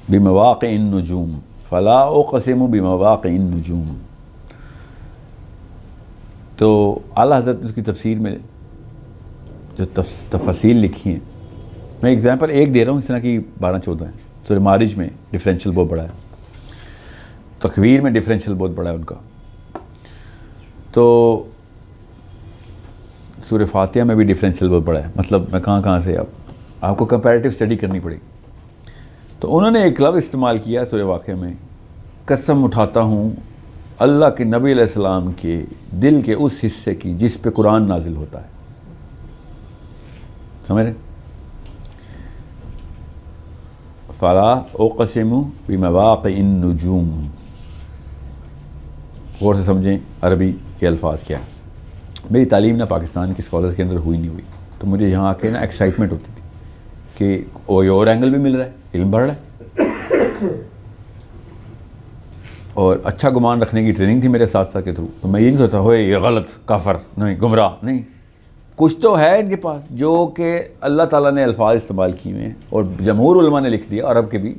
بمواقع النجوم, فلا اقسم بمواقع النجوم. تو اعلیٰ حضرت نے اس کی تفسیر میں جو تفاصیل لکھی ہیں, میں ایگزامپل ایک دے رہا ہوں, اس طرح کی 12-14 ہیں. سورہ معارج میں ڈفرینشیل بہت بڑا ہے, تکویر میں ڈفرینشیل بہت بڑا ہے ان کا. تو سورہ فاتحہ میں بھی ڈفرینشیل بہت بڑا ہے. مطلب میں کہاں سے آپ کو کمپیریٹیو اسٹڈی کرنی پڑے گی. تو انہوں نے ایک لفظ استعمال کیا سورہ واقعہ میں, قسم اٹھاتا ہوں اللہ کے نبی علیہ السلام کے دل کے اس حصے کی جس پہ قرآن نازل ہوتا ہے. سمجھ رہے؟ فلا اقسم بمواقع النجوم. غور سے سمجھیں عربی کے الفاظ کیا ہیں. میری تعلیم نہ پاکستان کے اسکالرس کے اندر ہوئی, تو مجھے یہاں آ کے نا ایکسائٹمنٹ ہوتی تھی کہ اور اینگل بھی مل رہا ہے, علم بڑھ رہا ہے. اور اچھا گمان رکھنے کی ٹریننگ تھی میرے ساتھ کے تھرو. تو میں یہ نہیں سوچتا ہوئے یہ غلط, کافر, نہیں, گمراہ نہیں, کچھ تو ہے ان کے پاس جو کہ اللہ تعالیٰ نے الفاظ استعمال کیے ہیں اور جمہور علماء نے لکھ دیا, عرب کے بھی.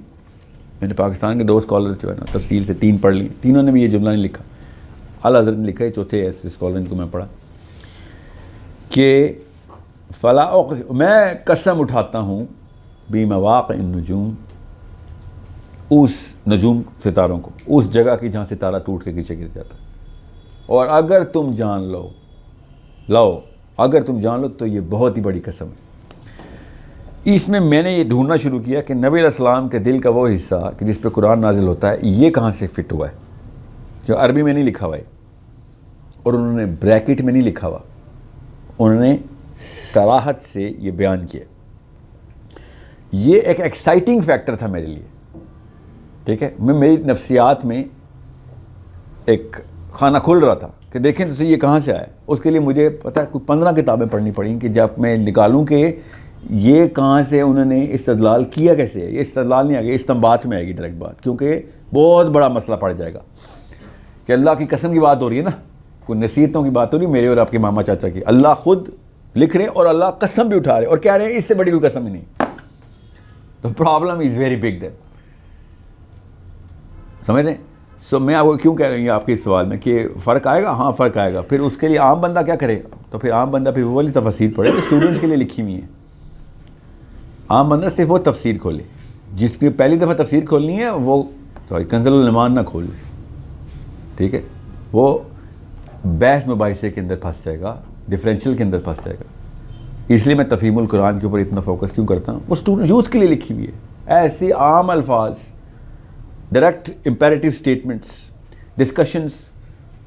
میں نے پاکستان کے 2 اسکالرس جو ہے نا تفصیل سے 3 پڑھ لی, تینوں نے بھی یہ جملہ نہیں لکھا, اعلیٰ حضرت نے لکھا ہے. چوتھے ایسے اسکالر کو میں پڑھا کہ فلا میں قسم اٹھاتا ہوں بمواقع النجوم, اس نجوم ستاروں کو, اس جگہ کی جہاں ستارہ ٹوٹ کے نیچے گر جاتا ہے. اور اگر تم جان لو اگر تم جان لو تو یہ بہت ہی بڑی قسم ہے. اس میں نے یہ ڈھونڈنا شروع کیا کہ نبی علیہ السلام کے دل کا وہ حصہ کہ جس پہ قرآن نازل ہوتا ہے, یہ کہاں سے فٹ ہوا ہے, جو عربی میں نہیں لکھا ہوا ہے, اور انہوں نے بریکٹ میں نہیں لکھا ہوا, انہوں نے صراحت سے یہ بیان کیا. یہ ایک ایکسائٹنگ فیکٹر تھا میرے لیے ٹھیک ہے. میری نفسیات میں ایک خانہ کھل رہا تھا کہ دیکھیں تو یہ کہاں سے آیا. اس کے لیے مجھے پتہ ہے کوئی 15 کتابیں پڑھنی پڑیں کہ جب میں نکالوں کہ یہ کہاں سے انہوں نے استدلال کیا کیسے ہے. یہ استدلال نہیں آئے گا, استنباط میں آئے گی ڈائریکٹ بات, کیونکہ بہت بڑا مسئلہ پڑ جائے گا کہ اللہ کی قسم کی بات ہو رہی ہے نا, کوئی نصیحتوں کی بات ہو رہی ہے میرے اور آپ کے ماما چاچا کی. اللہ خود لکھ رہے ہیں اور اللہ قسم بھی اٹھا رہے ہیں اور کہہ رہے ہیں اس سے بڑی کوئی قسم ہی نہیں. تو پرابلم از ویری بگ دین, سمجھ رہے ہیں. سو میں آپ کو کیوں کہہ رہی ہوں آپ کے اس سوال میں کہ فرق آئے گا, ہاں فرق آئے گا. پھر اس کے لیے عام بندہ کیا کرے, تو پھر عام بندہ پھر وہ والی تفسیر پڑھے جو اسٹوڈنٹس کے لیے لکھی ہوئی ہیں. عام بندہ صرف وہ تفسیر کھولے, جس کی پہلی دفعہ تفسیر کھولنی ہے وہ کنز الایمان نہ کھول, ٹھیک ہے. وہ بحث مباحثے کے اندر پھنس جائے گا, ڈفرینشیل کے اندر پھنس جائے گا. اس لیے میں تفہیم القرآن کے اوپر اتنا فوکس کیوں کرتا ہوں, وہ اسٹوڈنٹ یوتھ کے لیے لکھی ہوئی ہے. ایسی عام الفاظ, direct imperative statements, discussions,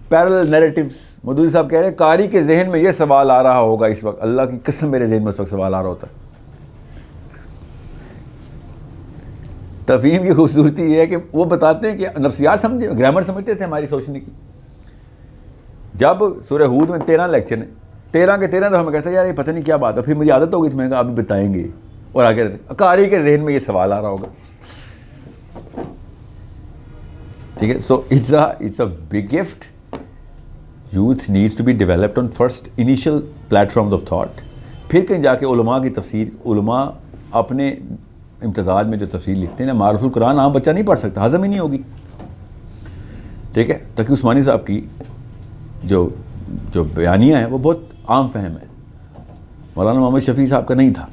parallel narratives. Maududi صاحب کہہ رہے ہیں قاری کے ذہن میں یہ سوال آ رہا ہوگا اس وقت, اللہ کی قسم میرے ذہن میں اس وقت سوال آ رہا ہوتا ہے. تفہیم کی خوبصورتی یہ ہے کہ وہ بتاتے ہیں کہ نفسیات سمجھے, گرامر سمجھتے تھے ہماری سوچنے کی. جب سورہ ہود میں 13 لیکچر ہیں, 13 کے 13 دفعہ میں کہتا یار یہ پتہ نہیں کیا بات ہے, پھر مجھے عادت ہوگی تو میں نے کہا ابھی بتائیں گے, اور آگے رہتے قاری کے ذہن میں یہ سوال آ رہا ہوگا. ٹھیک ہے. So it's a big gift. Youth needs to be developed on first initial platforms of thought. پھر کہیں جا کے علماء کی تفسیر, علماء اپنے امتداد میں جو تفسیر لکھتے ہیں نا, معرف القرآن عام بچہ نہیں پڑھ سکتا, ہضم ہی نہیں ہوگی. ٹھیک ہے. تقی عثمانی صاحب کی جو بیانیہ ہیں وہ بہت عام فہم ہے. مولانا محمد شفیع صاحب کا نہیں تھا.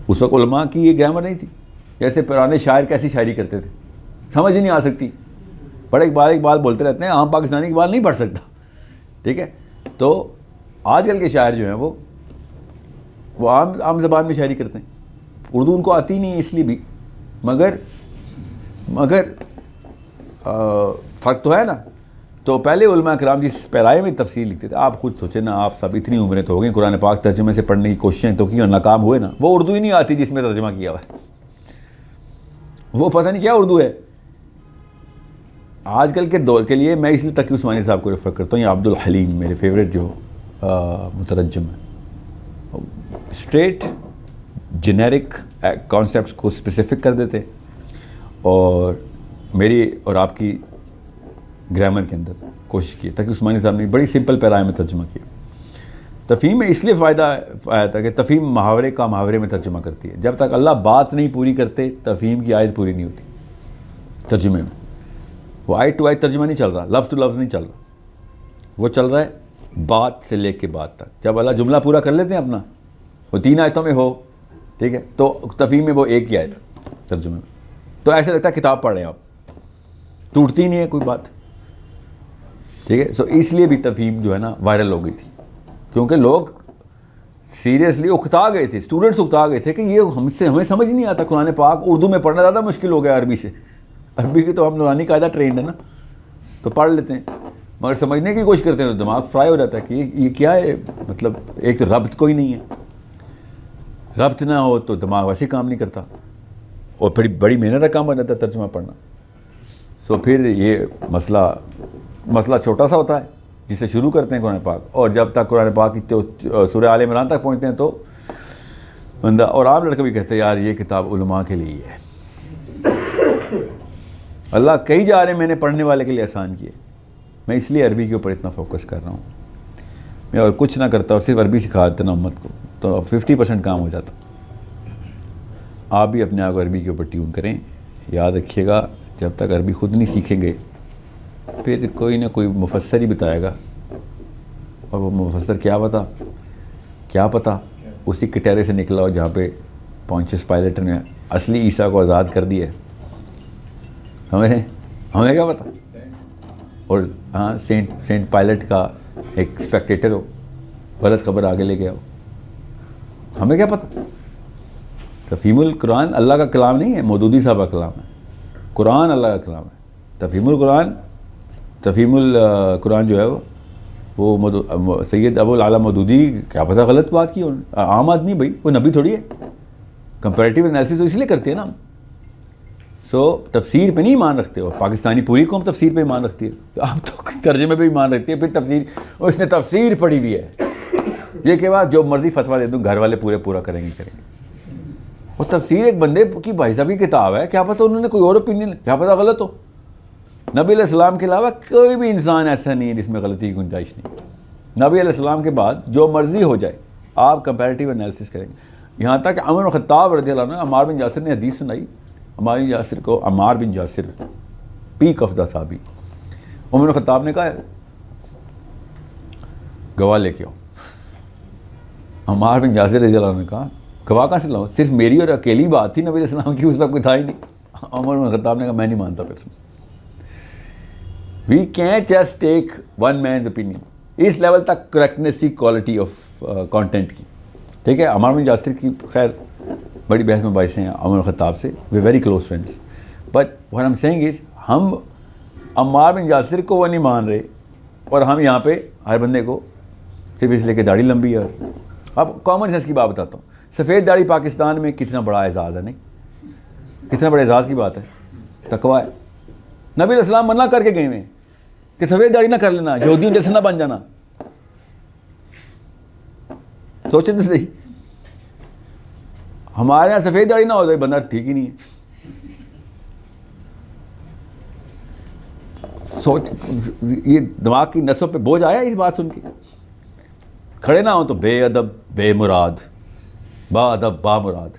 اس وقت علماء کی یہ گرامر نہیں تھی. جیسے پرانے شاعر کیسی شاعری کرتے تھے, سمجھ ہی نہیں آ سکتی. بڑے اقبال بولتے رہتے ہیں, عام پاکستانی اقبال نہیں پڑھ سکتا. ٹھیک ہے. تو آج کل کے شاعر جو ہیں وہ عام زبان میں شاعری کرتے ہیں. اردو ان کو آتی نہیں اس لیے بھی, مگر فرق تو ہے نا. تو پہلے علماء کرام جس پیرائے میں تفسیر لکھتے تھے, آپ خود سوچیں نا, آپ سب اتنی عمریں تو ہو گئی, قرآن پاک ترجمے سے پڑھنے کی کوششیں تو کی اور ناکام ہوئے نا. وہ اردو ہی نہیں آتی جس میں ترجمہ کیا ہوا ہے, وہ پتہ نہیں کیا اردو ہے. آج کل کے دور کے لیے میں اس لیے تقی عثمانی صاحب کو ریفر کرتا ہوں, یا عبد الحلیم میرے فیوریٹ جو مترجم ہیں. اسٹریٹ جنیرک کانسیپٹس کو اسپیسیفک کر دیتے, اور میری اور آپ کی گرامر کے اندر کوشش کی. تقی عثمانی صاحب نے بڑی سمپل پیرائے میں ترجمہ کیا. تفہیم میں اس لیے فائدہ آیا تھا کہ تفہیم محاورے کا محاورے میں ترجمہ کرتی ہے. جب تک اللہ بات نہیں پوری کرتے تفہیم کی آیت پوری نہیں ہوتی ترجمے میں. وہ آیت ٹو آیت ترجمہ نہیں چل رہا, لفظ ٹو لفظ نہیں چل رہا, وہ چل رہا ہے بات سے لے کے بات تک. جب اللہ جملہ پورا کر لیتے ہیں اپنا, وہ 3 آیتوں میں ہو, ٹھیک ہے, تو تفہیم میں وہ ایک ہی آیت ترجمے میں. تو ایسا لگتا ہے کتاب پڑھ رہے ہیں آپ, ٹوٹتی نہیں ہے کوئی بات. ٹھیک ہے. سو اس لیے بھی تفہیم جو ہے نا وائرل ہو گئی تھی, کیونکہ لوگ سیریسلی اکتا گئے تھے, اسٹوڈنٹس اکتا گئے تھے کہ یہ ہمیں سمجھ نہیں آتا قرآن پاک. اردو میں پڑھنا زیادہ مشکل ہو گیا عربی سے. عربی کی تو ہم نورانی قاعدہ ٹرینڈ ہے نا, تو پڑھ لیتے ہیں, مگر سمجھنے کی کوشش کرتے ہیں تو دماغ فرائی ہو جاتا ہے کہ یہ کیا ہے. مطلب ایک تو ربط کوئی نہیں ہے, ربط نہ ہو تو دماغ ویسے کام نہیں کرتا, اور پھر بڑی محنت کا کام بن جاتا ہے ترجمہ پڑھنا. سو پھر یہ مسئلہ چھوٹا سا ہوتا ہے جس سے شروع کرتے ہیں قرآن پاک, اور جب تک قرآن پاک کی سورہ آل عمران تک پہنچتے ہیں تو بندہ, اور عام لڑکا بھی کہتے ہیں یار یہ کتاب علماء کے لیے ہے. اللہ کئی جا رہے ہیں میں نے پڑھنے والے کے لیے آسان کیے. میں اس لیے عربی کے اوپر اتنا فوکس کر رہا ہوں. میں اور کچھ نہ کرتا, اور صرف عربی سکھا دیتے نا امت کو, تو 50% کام ہو جاتا. آپ بھی اپنے آپ کو عربی کے اوپر ٹیون کریں. یاد رکھیے گا جب تک عربی خود نہیں سیکھیں گے پھر کوئی نہ کوئی مفسر ہی بتائے گا, اور وہ مفسر کیا پتہ اسی کٹہرے سے نکلا ہو جہاں پہ پونچس پائلٹ نے اصلی عیسیٰ کو آزاد کر دیا ہے. ہمیں کیا پتہ. اور ہاں سینٹ پائلٹ کا ایک اسپیکٹیٹر ہو, غلط خبر آگے لے گیا ہو, ہمیں کیا پتہ. تفہیم القرآن اللہ کا کلام نہیں ہے, مودودی صاحب کا کلام ہے. قرآن اللہ کا کلام ہے. تفہیم القرآن جو ہے وہ سید ابو العالیٰ مودودی, کیا پتہ غلط بات کی. عام آدمی بھائی, وہ نبی تھوڑی ہے. کمپیریٹیو انالیسس تو اس لیے کرتے ہیں نا. سو تفسیر پہ نہیں ایمان رکھتے ہو. پاکستانی پوری قوم تفسیر پہ ایمان رکھتی ہے, آپ تو ترجمے پہ ایمان رکھتی ہے, پھر تفسیر, اس نے تفسیر پڑھی ہوئی ہے. یہ کہ بات جو مرضی فتویٰ دے دوں گھر والے پورا کریں گے. اور تفسیر ایک بندے کی بھائی صاحب کی کتاب ہے, کیا پتہ انہوں نے کوئی اور اوپینین, کیا پتہ غلط ہو. نبی علیہ السلام کے علاوہ کوئی بھی انسان ایسا نہیں ہے جس میں غلطی کی گنجائش نہیں. نبی علیہ السلام کے بعد جو مرضی ہو جائے آپ کمپیریٹیو انالیسس کریں گے. یہاں تک کہ عمر بن خطاب رضی اللہ عنہ, عمار بن یاسر نے حدیث سنائی. عمار بن یاسر پیک آف دا صحابی, عمر بن خطاب نے کہا گواہ لے کے آؤ. عمار بن یاسر رضی اللہ عنہ نے کہا گواہ کہاں سے لاؤں, صرف میری اور اکیلی بات تھی نبی علیہ السلام کی, اس وقت کوئی تھا ہی نہیں. عمر بن خطاب نے کہا میں نہیں مانتا. پھر we can't just take one man's opinion. اس لیول تک کریکٹنیس کی کوالٹی آف کانٹینٹ کی, ٹھیک ہے. عمار بن یاسر کی خیر بڑی بحث میں باعث ہیں عمر بن خطاب سے, we very close friends. But what I'm seeing is ہم عمار بن یاسر کو وہ نہیں مان رہے, اور ہم یہاں پہ ہر بندے کو صرف اس لیے کہ داڑھی لمبی ہے. اب کامن سینس کی بات بتاتا ہوں, سفید داڑھی پاکستان میں کتنا بڑا اعزاز ہے, نہیں کتنا بڑے اعزاز کی بات ہے, تقویٰ ہے. نبی علیہ السلام منع کر کے گئے ہوئے کہ سفید داڑھی نہ کر لینا, یہودیوں جیسے نہ بن جانا. سوچیں تو صحیح, ہمارے یہاں سفید داڑھی نہ ہو تو بندہ ٹھیک ہی نہیں ہے. سوچ, یہ دماغ کی نسوں پہ بوجھ آیا اس بات سن کے. کھڑے نہ ہوں تو بے ادب بے مراد, با ادب با مراد.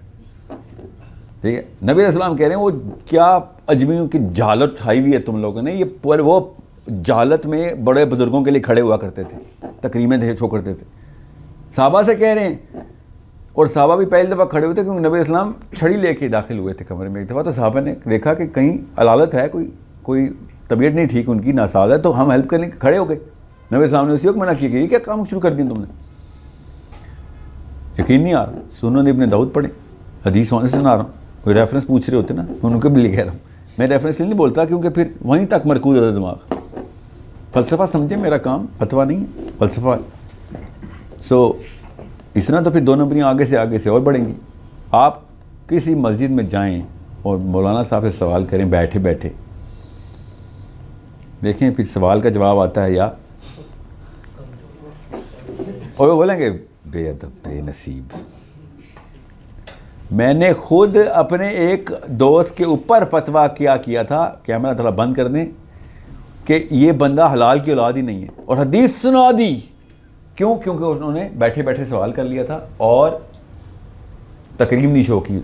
ٹھیک ہے, نبی علیہ السلام کہہ رہے ہیں وہ کیا اجمیوں کی جہالت اٹھائی ہوئی ہے تم لوگوں نے. یہ وہ جہالت میں بڑے بزرگوں کے لیے کھڑے ہوا کرتے تھے, تقریباً چھو کرتے تھے. صحابہ سے کہہ رہے ہیں, اور صحابہ بھی پہلی دفعہ کھڑے ہوئے تھے کیونکہ نبی علیہ السلام چھڑی لے کے داخل ہوئے تھے کمرے میں ایک دفعہ. تو صحابہ نے دیکھا کہ کہیں علالت ہے, کوئی طبیعت نہیں ٹھیک, ان کی ناساز ہے, تو ہم ہیلپ کرنے کے کھڑے ہو گئے. نبی علیہ السلام نے اسی وقت منع کیا کہ یہ کیا کام شروع کر دیا تم نے, یقین نہیں آ رہا. سنن ابن داؤد پڑھیں, حدیث وہاں سے سنا رہا ہوں, کوئی ریفرنس پوچھ رہے ہوتے نا, ان کو بھی لے کہہ رہا ہوں. میں ریفرنس نہیں بولتا کیونکہ پھر وہیں تک مرکوز ہوتا دماغ. فلسفہ سمجھیں, میرا کام فتویٰ نہیں ہے, فلسفہ. سو اس طرح تو پھر 2 نمبریاں آگے سے اور بڑھیں گی. آپ کسی مسجد میں جائیں اور مولانا صاحب سے سوال کریں بیٹھے بیٹھے, دیکھیں پھر سوال کا جواب آتا ہے یا, اور وہ بولیں گے بے ادب بے نصیب. میں نے خود اپنے ایک دوست کے اوپر فتویٰ کیا تھا, کیمرہ تھوڑا بند کر دیں, کہ یہ بندہ حلال کی اولاد ہی نہیں ہے, اور حدیث سنا دی. کیوں؟ کیونکہ انہوں نے بیٹھے بیٹھے سوال کر لیا تھا اور تقریب نہیں شو کی.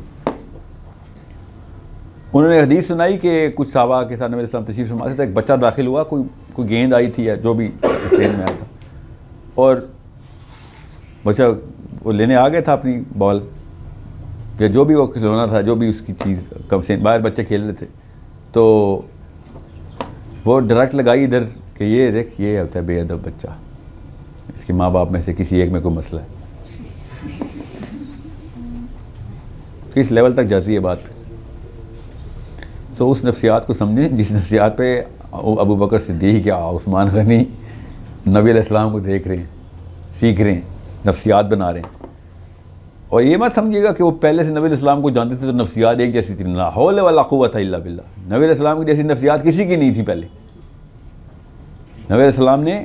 انہوں نے حدیث سنائی کہ کچھ صحابہ کے ساتھ نبی علیہ السلام تشریف فرما تھے, ایک بچہ داخل ہوا, کوئی گیند آئی تھی یا جو بھی سین میں آیا تھا, اور بچہ وہ لینے آ گیا تھا اپنی بال یا جو بھی وہ کھلونا تھا, جو بھی اس کی چیز, کم سے باہر بچے کھیل رہے تھے, تو وہ ڈائریکٹ لگائی ادھر کہ یہ دیکھ یہ ہوتا ہے بے ادب بچہ, اس کے ماں باپ میں سے کسی ایک میں کوئی مسئلہ ہے. کس لیول تک جاتی ہے بات. سو اس نفسیات کو سمجھیں جس نفسیات پہ ابو بکر صدیق یا عثمان غنی نبی علیہ السلام کو دیکھ رہے ہیں, سیکھ رہے ہیں, نفسیات بنا رہے ہیں. اور یہ مت سمجھیے گا کہ وہ پہلے سے نبی علیہ السلام کو جانتے تھے تو نفسیات ایک جیسی تھی. لا حول ولا قوت الا باللہ. نبی علیہ السلام کی جیسی نفسیات کسی کی نہیں تھی پہلے. نبی علیہ السلام نے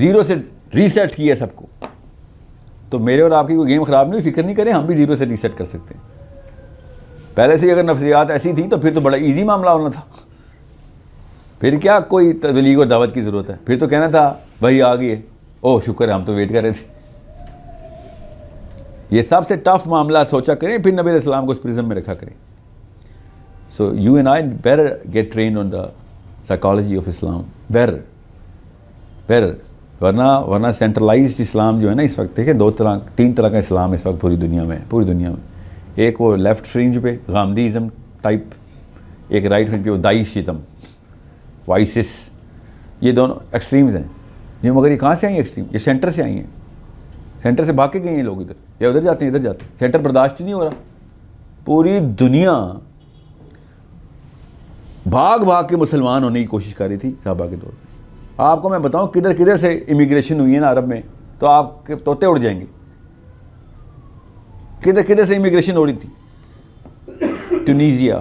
0 سے ریسیٹ کیا سب کو. تو میرے اور آپ کی کوئی گیم خراب نہیں ہوئی, فکر نہیں کریں, ہم بھی 0 سے ریسیٹ کر سکتے ہیں. پہلے سے اگر نفسیات ایسی تھی تو پھر تو بڑا ایزی معاملہ ہونا تھا. پھر کیا کوئی تبلیغ اور دعوت کی ضرورت ہے, پھر تو کہنا تھا بھائی آ گئی ہے, اوہ شکر ہے ہم تو ویٹ کر رہے تھے. یہ سب سے ٹف معاملہ سوچا کریں, پھر نبی علیہ السلام کو اس پرزم میں رکھا کریں. So you and I better get trained on the psychology of Islam, better. ورنہ سینٹرلائزڈ اسلام جو ہے نا اس وقت, دیکھیں 3 طرح کا اسلام اس وقت پوری دنیا میں. ایک وہ لیفٹ فرنج پہ غامدیزم ٹائپ, ایک رائٹ فرنج پہ وہ داعشزم, وائسس. یہ دونوں ایکسٹریمز ہیں. یہ مگر یہ کہاں سے آئی ہیں ایکسٹریم؟ یہ سینٹر سے آئی ہیں. سینٹر سے بھاگ کے گئے ہیں لوگ, ادھر یا ادھر جاتے ہیں, ادھر جاتے ہیں. سینٹر برداشت نہیں ہو رہا. پوری دنیا بھاگ کے مسلمان ہونے کی کوشش کر رہی تھی صحابہ کے دور میں. آپ کو میں بتاؤں کدھر سے امیگریشن ہوئی ہے نا عرب میں, تو آپ کے طوطے اڑ جائیں گے. کدھر سے امیگریشن ہو رہی تھی. ٹونیزیا,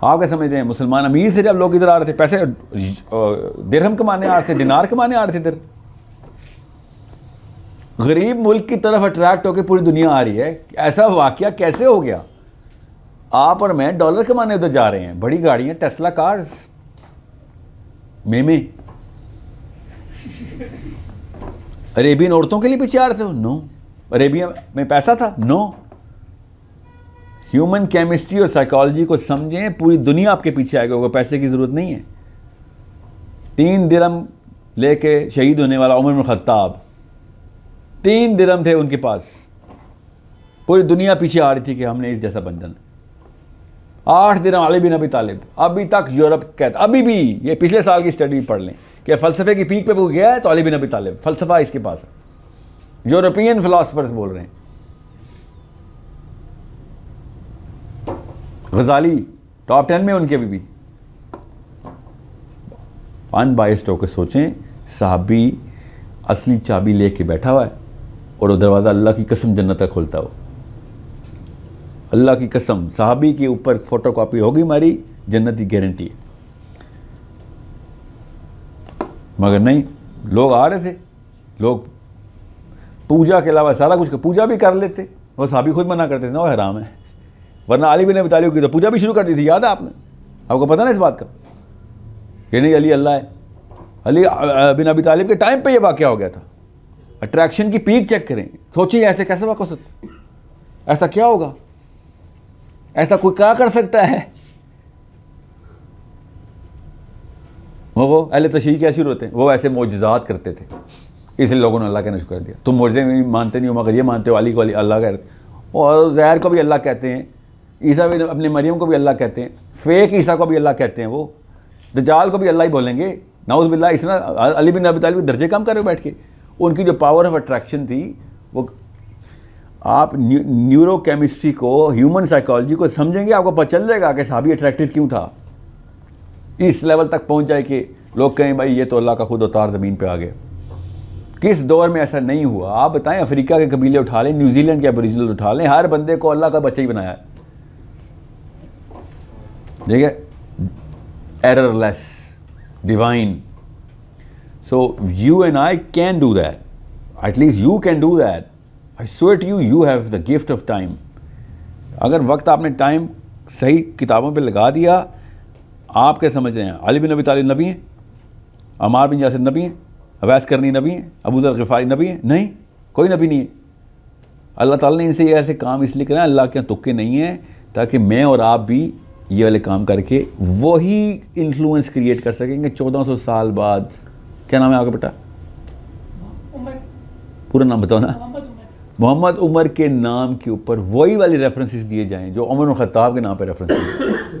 آپ کیا سمجھتے ہیں مسلمان امیر سے جب لوگ ادھر آ رہے تھے پیسے درہم کمانے آ رہے تھے, دینار کمانے آ رہے تھے, ادھر غریب ملک کی طرف اٹریکٹ ہو کے پوری دنیا آ رہی ہے. ایسا واقعہ کیسے ہو گیا؟ آپ اور میں ڈالر کمانے ادھر جا رہے ہیں, بڑی گاڑیاں, ٹیسلا کارز میں عربین عورتوں کے لیے پیچھے آ رہے تھے. نو. عربیہ میں پیسہ تھا؟ نو. ہیومن کیمسٹری اور سائیکالوجی کو سمجھیں, پوری دنیا آپ کے پیچھے آئے گا, پیسے کی ضرورت نہیں ہے. 3 درہم لے کے شہید ہونے والا عمر بن خطاب, 3 درہم تھے ان کے پاس, پوری دنیا پیچھے آ رہی تھی کہ ہم نے اس جیسا بن جانا. 8 درہم علی بن ابی طالب, ابھی تک یورپ کہتا, ابھی بھی, یہ پچھلے سال کی اسٹڈی پڑھ لیں کہ فلسفے کی پیک پہ وہ گیا ہے تو علی بن ابی طالب, فلسفہ اس کے پاس ہے. یورپین فلاسفرز بول رہے ہیں. غزالی ٹاپ 10 میں ان کے بھی ان بائسڈ ہو کے سوچیں, صحابی اصلی چابی لے کے بیٹھا ہوا ہے اور وہ دروازہ اللہ کی قسم جنت تک کھولتا ہو. اللہ کی قسم صحابی کے اوپر فوٹو کاپی ہوگی ہماری, جنت کی گارنٹی ہے. مگر نہیں, لوگ آ رہے تھے, لوگ پوجا کے علاوہ سارا کچھ, پوجا بھی کر لیتے, وہ صحابی خود منع کرتے تھے نا وہ حرام ہے, ورنہ علی بن ابی طالب کی تو پوجا بھی شروع کر دی تھی. یاد ہے آپ نے, آپ کو پتہ نا اس بات کا کہ نہیں علی اللہ ہے. علی بن ابی طالب کے ٹائم پہ یہ واقعہ ہو گیا تھا. اٹریکشن کی پیک چیک کریں, سوچیں ایسے کیسے واقع ہو سکتا, ایسا کیا ہوگا, ایسا کوئی کیا کر سکتا ہے. وہ اہل تشیع کیا شروع ہوتے ہیں, وہ ایسے معجزات کرتے تھے, اس لیے لوگوں نے اللہ کہنا شروع کر دیا. تم معجزے نہیں مانتے نہیں ہو مگر یہ مانتے ہو علی کو اللہ کہتے ہیں, اور زہر کو بھی اللہ کہتے ہیں, عیسیٰ بھی اپنے مریم کو بھی اللہ کہتے ہیں, فیک عیسیٰ کو بھی اللہ کہتے ہیں, وہ دجال کو بھی اللہ ہی بولیں گے, نعوذ باللہ. اس طرح علی بن ابی طالب کے درجے کم کر رہے ہو بیٹھ کے. ان کی جو پاور آف اٹریکشن تھی وہ, آپ نیورو کیمسٹری کو, ہیومن سائیکالوجی کو سمجھیں گے, آپ کو پتہ چل جائے گا کہ صحابی اٹریکٹیو کیوں تھا. اس لیول تک پہنچ جائے کہ لوگ کہیں بھائی یہ تو اللہ کا خود اتار زمین پہ آ گیا. کس دور میں ایسا نہیں ہوا؟ آپ بتائیں, افریقہ کے قبیلے اٹھا لیں, نیوزی لینڈ کے ابوریجنل اٹھا لیں, ہر بندے کو اللہ کا بچہ ہی بنایا ہے. دیکھیں, error less, divine. So you and I can do that, at least you can do that. I swear to you, you have the gift of time. اگر وقت آپ نے ٹائم صحیح کتابوں پہ لگا دیا, آپ کیا سمجھ رہے ہیں علی بن ابی طالب نبی ہیں, عمار بن یاسر نبی ہیں, اویس کرنی نبی ہیں, ابو ذر غفاری نبی ہیں؟ نہیں, کوئی نبی نہیں ہے. اللہ تعالیٰ نے ان سے یہ ایسے کام اس لیے کرا, اللہ کے تکے نہیں ہیں, تاکہ میں اور آپ بھی یہ والے کام کر کے وہی انفلوئنس کریٹ کر سکیں گے 1400 سال بعد. کیا نام ہے آپ کا بیٹا؟ پورا نام بتاؤ نا. محمد عمر کے نام کے اوپر وہی والی ریفرنسز دیے جائیں جو عمر بن خطاب کے نام پہ ریفرنس دیے.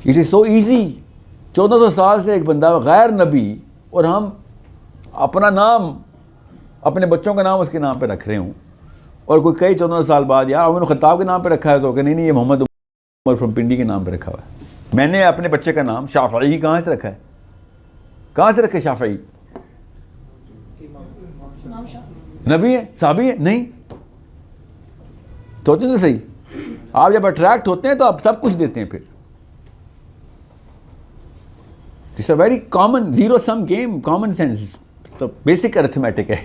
It is so easy. 1400 سال سے ایک بندہ غیر نبی, اور ہم اپنا نام, اپنے بچوں کا نام اس کے نام پہ رکھ رہے ہوں, اور کوئی کئی 1400 سال بعد یار عمر بن خطاب کے نام پہ رکھا ہے تو کہ نہیں یہ محمد عمر فرام پنڈی کے نام پہ رکھا ہوا ہے. میں نے اپنے بچے کا نام شافعی کہاں سے رکھا ہے؟ کہاں سے رکھے شافعی؟ نبی ہے, صحابی ہے؟ نہیں. سوچیں تو صحیح, آپ جب اٹریکٹ ہوتے ہیں تو آپ سب کچھ دیتے ہیں. پھر it's a very common zero sum game, common sense, basic arithmetic ہے.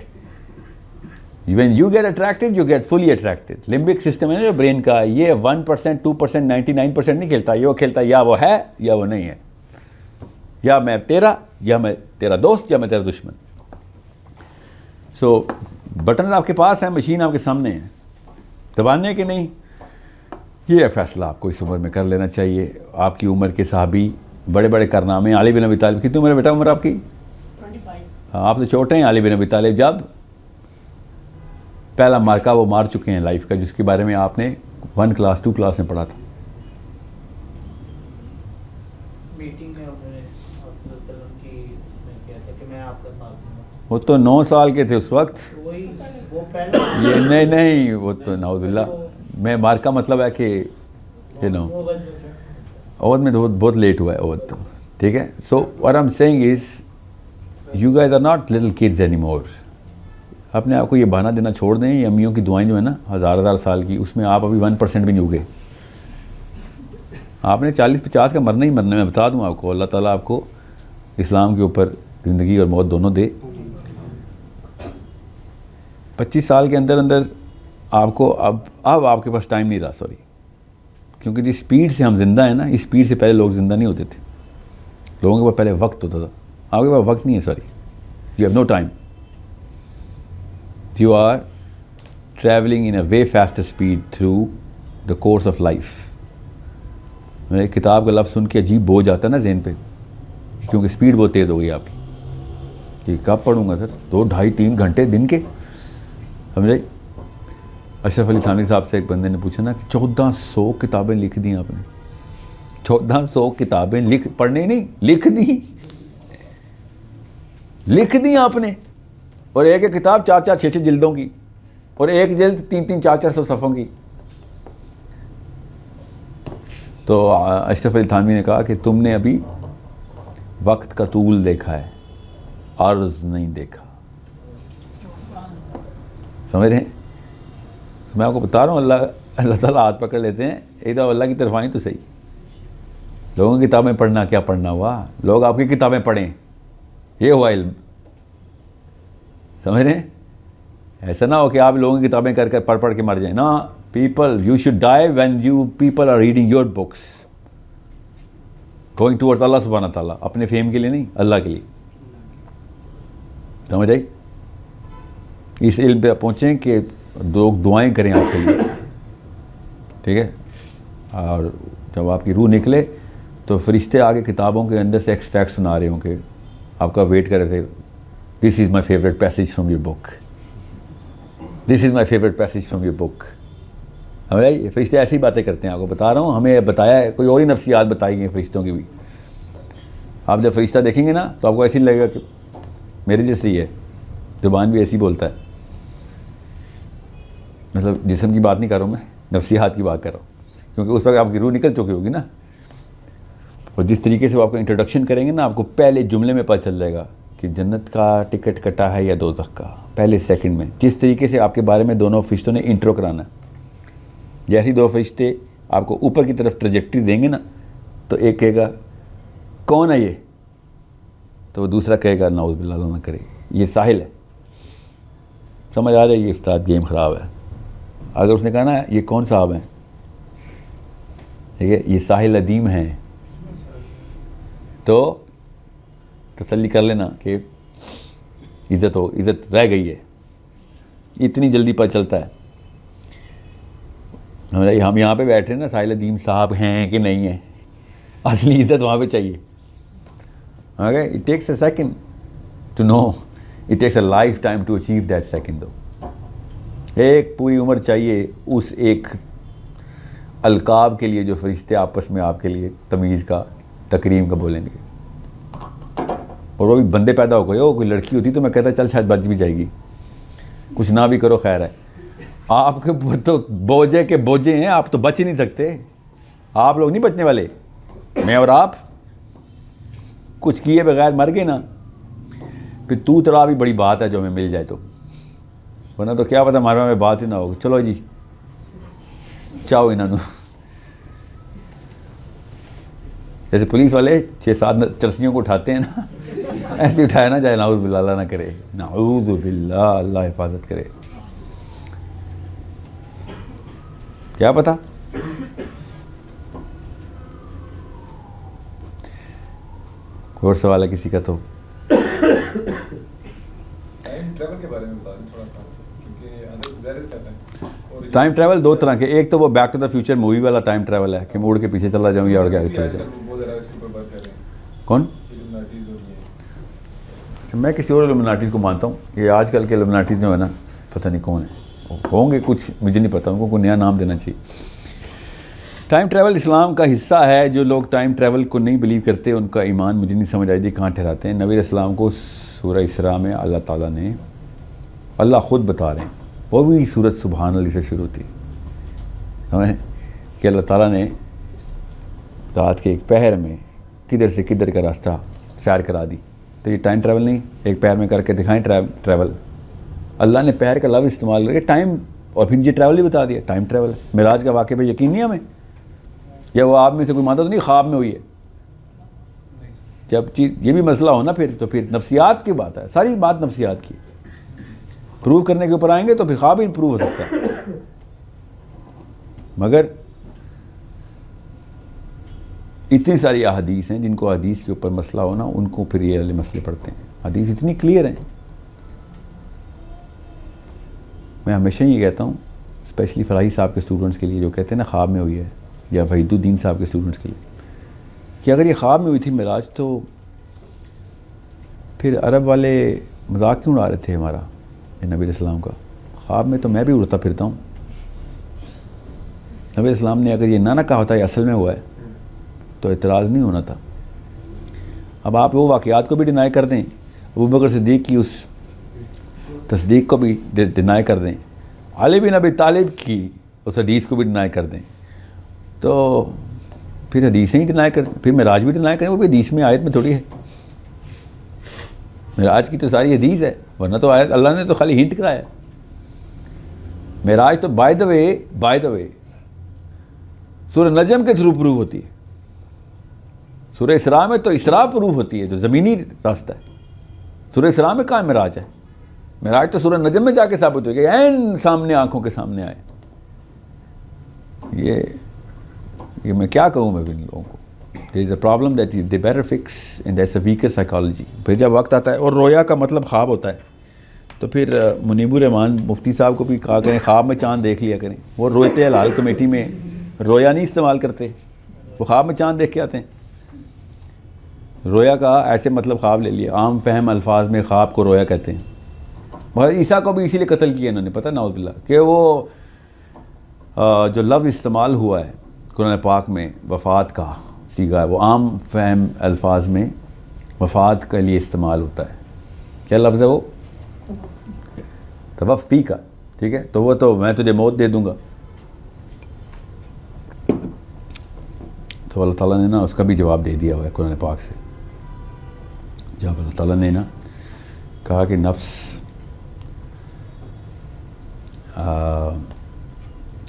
When you get attracted you get fully attracted. Limbic system ہے نا جو برین کا, یہ 1%, 2%, 99% نہیں کھیلتا. یہ وہ کھیلتا ہے یا وہ ہے یا وہ نہیں ہے, یا میں تیرا, یا میں تیرا دوست, یا میں تیرا دشمن. سو بٹن آپ کے پاس ہیں, مشین آپ کے سامنے ہے, دبانے کے نہیں. یہ فیصلہ آپ کو اس عمر میں کر لینا چاہیے. آپ کی عمر کے صحابی بڑے بڑے کارنامے. علی بن ابی طالب کتنی عمر ہے بیٹا, عمر آپ کی 25. آپ تو چھوٹے ہیں. علی بن ابی طالب جب پہلا مارکہ وہ مار چکے ہیں لائف کا, جس کے بارے میں آپ نے 1 کلاس 2 کلاس میں پڑھا تھا. وہ تو 9 سال کے تھے اس وقت. یہ نہیں, وہ تو نعوذ باللہ, میں مارکہ مطلب ہے کہ یو نو عہد میں تو بہت لیٹ ہوا ہے عہد تو, ٹھیک ہے. سو what I'm saying is you guys are not little kids anymore. اپنے آپ کو یہ بہانہ دینا چھوڑ دیں. یہ امیوں کی دعائیں جو ہیں نا 1000 سال کی, اس میں آپ ابھی 1% بھی نہیں ہوگے. آپ نے 40-50 کا مرنا ہی مرنا ہے. میں بتا دوں آپ کو, اللہ تعالیٰ آپ کو اسلام کے اوپر زندگی اور موت دونوں دے. 25 سال کے اندر اندر آپ کو اب آپ کے پاس ٹائم نہیں رہا, سوری, کیونکہ جس اسپیڈ سے ہم زندہ ہیں نا, اس اسپیڈ سے پہلے لوگ زندہ نہیں ہوتے تھے. لوگوں کے پاس پہلے وقت ہوتا تھا, آپ کے پاس وقت نہیں ہے. Sorry, you have no time. You are travelling in a way faster speed through the course of life. میں کتاب کا لفظ سن کے عجیب بوجھ آتا ہے نا ذہن پہ, کیونکہ اسپیڈ بہت تیز ہو گئی آپ کی. کہ کب پڑھوں گا سر, 2, 2.5, 3 گھنٹے دن کے, سمجھے. اشرف علی تھانوی صاحب سے ایک بندے نے پوچھا نا کہ 1400 کتابیں لکھ دیں آپ نے. 1400 کتابیں پڑھنے نہیں, لکھ دی آپ نے. اور ایک ایک کتاب 4-4, 6-6 جلدوں کی, اور ایک جلد 300, 400 صفحوں کی. تو اشرف علی تھانوی نے کہا کہ تم نے ابھی وقت کا طول دیکھا ہے, عرض نہیں دیکھا. سمجھ رہے ہیں؟ میں آپ کو بتا رہا ہوں, اللہ تعالیٰ ہاتھ پکڑ لیتے ہیں. ایک دفعہ اللہ کی طرف آئیں تو صحیح. لوگوں کی کتابیں پڑھنا کیا پڑھنا ہوا, لوگ آپ کی کتابیں پڑھیں, یہ ہوا علم. سمجھ رہے ہیں؟ ایسا نہ ہو کہ آپ لوگوں کی کتابیں کر پڑھ کے مر جائیں. نا, people, you should die when you people are reading your books, going towards Allah subhanahu wa ta'ala. اپنے فیم کے لیے نہیں, اللہ کے لیے. سمجھ آئی؟ اس علم پہ پہنچیں کہ لوگ دعائیں کریں آپ کے لیے, ٹھیک ہے. اور جب آپ کی روح نکلے تو فرشتے آگے کتابوں کے اندر سے ایکسٹریکٹ سنا رہے ہوں کہ آپ کا ویٹ کر رہے تھے. This is my favourite passage from your book, this is my favourite passage from your book. ہمیں فرشتے ایسی باتیں کرتے ہیں, آپ کو بتا رہا ہوں. ہمیں بتایا ہے, کوئی اور ہی نفسیات بتائی گئی فرشتوں کی بھی. آپ جب فرشتہ دیکھیں گے نا تو آپ کو ایسے ہی لگے گا کہ میرے جیسے ہی ہے, زبان بھی ایسی بولتا ہے. مطلب جسم کی بات نہیں کر رہا ہوں میں, نفسیات کی بات کر رہا ہوں, کیونکہ اس وقت آپ کی روح نکل چکی ہوگی نا. اور جس طریقے سے وہ آپ کو انٹروڈکشن کریں گے نا, آپ کو پہلے جملے میں پتہ چل جائے گا کہ جنت کا ٹکٹ کٹا ہے یا دوزخ کا, پہلے سیکنڈ میں. جس طریقے سے آپ کے بارے میں دونوں فرشتوں نے انٹرو کرانا, جیسے 2 فرشتے آپ کو اوپر کی طرف ٹریجیکٹری دیں گے نا, تو ایک کہے گا کون ہے یہ, تو وہ دوسرا کہے گا نعوذ باللہ اللہ نہ کرے یہ ساحل ہے. سمجھ آ رہی ہے؟ استاد گیم خراب ہے. اگر اس نے کہا نا یہ کون صاحب ہیں, ٹھیک ہے, یہ ساحل ادیم ہیں, تو تسلی کر لینا کہ عزت رہ گئی ہے. اتنی جلدی پتہ چلتا ہے. ہم یہاں پہ بیٹھے ہیں نا, ساحل ادیم صاحب ہیں کہ نہیں ہیں, اصلی عزت وہاں پہ چاہیے. Okay, it takes a second to know, it takes a lifetime to achieve that second. دو ایک پوری عمر چاہیے اس ایک القاب کے لیے جو فرشتے آپس میں آپ کے لیے تمیز کا, تکریم کا بولیں گے. اور وہ بھی بندے پیدا ہو گئے ہو, کوئی لڑکی ہوتی تو میں کہتا چل شاید بچ بھی جائے گی, کچھ نہ بھی کرو خیر ہے. آپ کے تو بوجھے کے بوجھے ہیں, آپ تو بچ ہی نہیں سکتے. آپ لوگ نہیں بچنے والے, میں اور آپ کچھ کیے بغیر مر گئے نا, پھر تو ترا بھی بڑی بات ہے جو ہمیں مل جائے تو, ورنہ تو کیا پتہ ہمارے میں بات ہی نہ ہوگی. چلو جی چاہو انہوں, جیسے پولیس والے 6-7 چرسیوں کو اٹھاتے ہیں نا, ایسے اٹھایا نہ جائے, نعوذ باللہ اللہ نہ کرے, نعوذ باللہ اللہ حفاظت کرے. کیا پتہ. اور سوال ہے کسی کا تو. ٹائم ٹریول کے بارے میں بتا دیں تھوڑا سا, کیونکہ اندر ظاہر سے آتا ہے. ٹائم ٹریول 2 طرح کے, ایک تو وہ back to the future movie والا ٹائم ٹریول ہے کہ موڑ کے پیچھے چلا جاؤں یا اور آگے چلا جاؤں. کون؟ میں کسی اور الومناٹیز کو مانتا ہوں. یہ آج کل کے الومناٹیز جو ہے نا, پتہ نہیں کون ہے, ہوں گے کچھ, مجھے نہیں پتہ, ان کو کوئی نیا نام دینا چاہیے. ٹائم ٹریول اسلام کا حصہ ہے. جو لوگ ٹائم ٹریول کو نہیں بلیو کرتے ان کا ایمان مجھے نہیں سمجھ آئی دی کہاں ٹھہراتے ہیں. نبی علیہ السلام کو سورہ اسراء میں اللہ تعالیٰ نے, اللہ خود بتا رہے ہیں, وہ بھی سورۃ سبحان اللہ سے شروع تھی, سمجھیں کہ اللہ تعالیٰ نے رات کے ایک پہر میں کدھر سے کدھر کا راستہ سیر کرا دی. تو یہ ٹائم ٹریول نہیں, ایک پہر میں کر کے دکھائیں ٹریول. اللہ نے پہر کا لفظ استعمال کر کے ٹائم, اور پھر یہ ٹریول ہی بتا دیا, ٹائم ٹریول. معراج کا واقعہ پہ یقین نہیں ہمیں, یا وہ آپ میں سے کوئی مانتا تو نہیں خواب میں ہوئی ہے؟ جب چیز یہ بھی مسئلہ ہو نا پھر تو پھر نفسیات کی بات ہے، ساری بات نفسیات کی. پروو کرنے کے اوپر آئیں گے تو پھر خواب ہی پروو ہو سکتا ہے. مگر اتنی ساری احادیث ہیں جن کو حدیث کے اوپر مسئلہ ہونا ان کو پھر یہ والے مسئلے پڑھتے ہیں. حدیث اتنی کلیئر ہیں. میں ہمیشہ یہ کہتا ہوں اسپیشلی فلاحی صاحب کے اسٹوڈنٹس کے لیے جو کہتے ہیں نا خواب میں ہوئی ہے، یا وحید الدین صاحب کے اسٹوڈنٹس کے لیے، کہ اگر یہ خواب میں ہوئی تھی معراج تو پھر عرب والے مذاق کیوں اڑا رہے تھے ہمارا نبی علیہ السلام کا؟ خواب میں تو میں بھی اڑتا پھرتا ہوں. نبی علیہ السلام نے اگر یہ نہ کہا ہوتا یہ اصل میں ہوا ہے تو اعتراض نہیں ہونا تھا. اب آپ وہ واقعات کو بھی ڈینائی کر دیں، ابوبکر صدیق کی اس تصدیق کو بھی ڈینائی کر دیں، علی بن ابی طالب کی اس حدیث کو بھی ڈینائی کر دیں، تو پھر حدیثیں ہی ڈینائی کر، پھر معراج بھی ڈینائی کریں. وہ بھی حدیث میں آیت میں تھوڑی ہے. معراج کی تو ساری حدیث ہے، ورنہ تو آیت اللہ نے تو خالی ہنٹ کرایا ہے. معراج تو بائی دا وے سورہ نجم کے تھرو پروف ہوتی ہے. سورہ اسراء میں تو اسراء پروف ہوتی ہے جو زمینی راستہ ہے. سورہ اسراء میں کہاں معراج ہے؟ معراج تو سورہ نجم میں جا کے ثابت ہو گیا، عین سامنے آنکھوں کے سامنے آئے. یہ میں کیا کہوں میں ان لوگوں کو. there is a problem that they better fix and there's a weaker psychology. پھر جب وقت آتا ہے اور رویا کا مطلب خواب ہوتا ہے تو پھر منیب الرحمان مفتی صاحب کو بھی کہا کریں خواب میں چاند دیکھ لیا کریں. وہ روتے حلال کمیٹی میں رویا نہیں استعمال کرتے، وہ خواب میں چاند دیکھ کے آتے ہیں. رویا کا ایسے مطلب خواب لے لیا، عام فہم الفاظ میں خواب کو رویا کہتے ہیں. عیسیٰ کو بھی اسی لیے قتل کیا انہوں نے، پتہ نعوذ باللہ، کہ وہ جو لفظ استعمال ہوا ہے قرآن پاک میں وفات کا صیغہ ہے، وہ عام فہم الفاظ میں وفات کے لیے استعمال ہوتا ہے. کیا لفظ ہے وہ؟ توفی کا. ٹھیک ہے، تو وہ تو میں تجھے موت دے دوں گا. تو اللہ تعالیٰ نے نا اس کا بھی جواب دے دیا ہوا ہے قرآن پاک سے. جب اللہ تعالیٰ نے نا کہا کہ نفس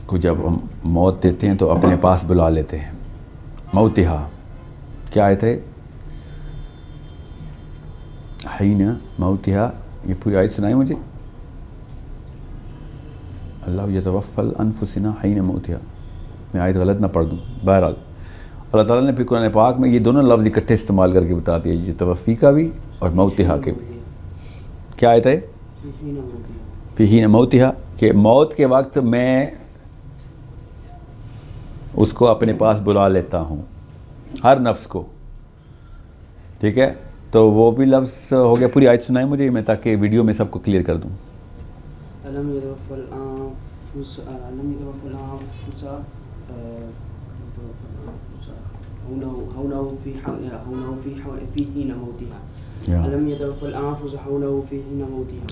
کو جب ہم موت دیتے ہیں تو اپنے پاس بلا لیتے ہیں. موتہا کیا آیت ہے؟ حین موتہا. یہ پوری آیت سنائیں مجھے. اللہ یتوفی الانفسنا حین موتہا. میں آیت غلط نہ پڑھ دوں. بہرحال اللہ تعالیٰ نے پھر قرآن پاک میں یہ دونوں لفظ اکٹھے استعمال کر کے بتا دیا، یہ توفی کا بھی اور موتہا کے بھی. کیا آیت ہے؟ فی حین موتہا، کہ موت کے وقت میں اس کو اپنے پاس بلا لیتا ہوں، ہر نفس کو. ٹھیک ہے، تو وہ بھی لفظ ہو گیا. پوری آیت سنائیں مجھے میں تاکہ ویڈیو میں سب کو کلیئر کر دوں.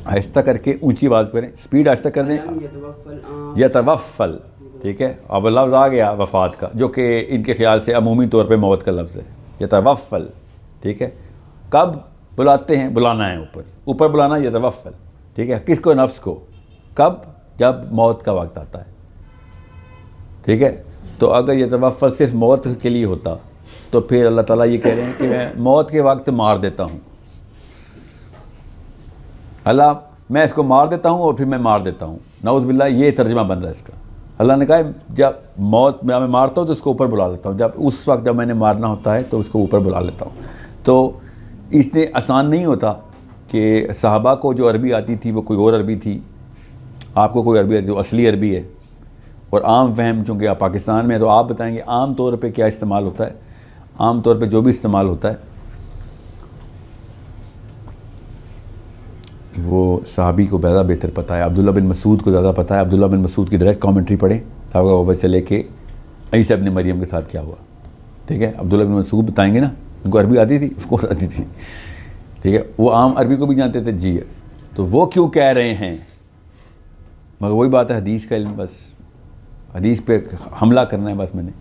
آہستہ کر کے اونچی آواز پہ رہیں، اسپیڈ آہستہ کر دیں. یتوفل. ٹھیک ہے، اب لفظ آ گیا وفات کا، جو کہ ان کے خیال سے عمومی طور پہ موت کا لفظ ہے. یتوفل. ٹھیک ہے، کب بلاتے ہیں؟ بلانا ہے اوپر بلانا. یتوفل. ٹھیک ہے، کس کو؟ نفس کو. کب؟ جب موت کا وقت آتا ہے. ٹھیک ہے، تو اگر یتوفل صرف موت کے لیے ہوتا تو پھر اللہ تعالیٰ یہ کہہ رہے ہیں کہ میں موت کے وقت مار دیتا ہوں. اللہ میں اس کو مار دیتا ہوں اور پھر میں مار دیتا ہوں. نعوذ باللہ، یہ ترجمہ بن رہا ہے اس کا. اللہ نے کہا جب موت میں مارتا ہوں تو اس کو اوپر بلا لیتا ہوں، جب اس وقت جب میں نے مارنا ہوتا ہے تو اس کو اوپر بلا لیتا ہوں. تو اتنے آسان نہیں ہوتا کہ صحابہ کو جو عربی آتی تھی وہ کوئی اور عربی تھی، آپ کو کوئی عربی آتی جو اصلی عربی ہے، اور عام فہم چونکہ آپ پاکستان میں ہے تو آپ بتائیں گے عام طور پہ کیا استعمال ہوتا ہے. عام طور پہ جو بھی استعمال ہوتا ہے وہ صحابی کو زیادہ بہتر پتہ ہے. عبداللہ بن مسعود کو زیادہ پتہ ہے. عبداللہ بن مسعود کی ڈائریکٹ کامنٹری پڑھیں تاکہ وہ پتہ چلے کہ عیسیٰ ابن مریم کے ساتھ کیا ہوا. ٹھیک ہے، عبداللہ بن مسعود بتائیں گے نا، ان کو عربی آتی تھی، آف کورس آتی تھی. ٹھیک ہے، وہ عام عربی کو بھی جانتے تھے. جی تو وہ کیوں کہہ رہے ہیں؟ مگر وہی بات ہے، حدیث کا علم، بس حدیث پہ حملہ کرنا ہے بس میں نے.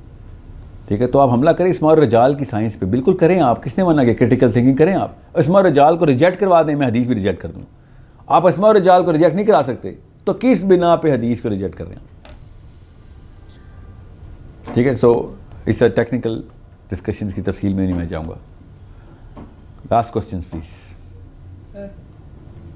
ٹھیک ہے، تو آپ حملہ کریں اسماء الرجال کی سائنس پہ، بالکل کریں. آپ کس نے منع کیا؟ کرٹیکل تھنکنگ کریں. آپ اسماء الرجال کو ریجیکٹ کروا دیں، میں حدیث بھی ریجیکٹ کر دوں. آپ اسماء الرجال کو ریجیکٹ نہیں کرا سکتے تو کس بنا پہ حدیث کو ریجیکٹ کر رہے ہیں؟ ٹھیک ہے، سو اس طرح ٹیکنیکل ڈسکشنز کی تفصیل میں نہیں میں جاؤں گا. Last questions please. سر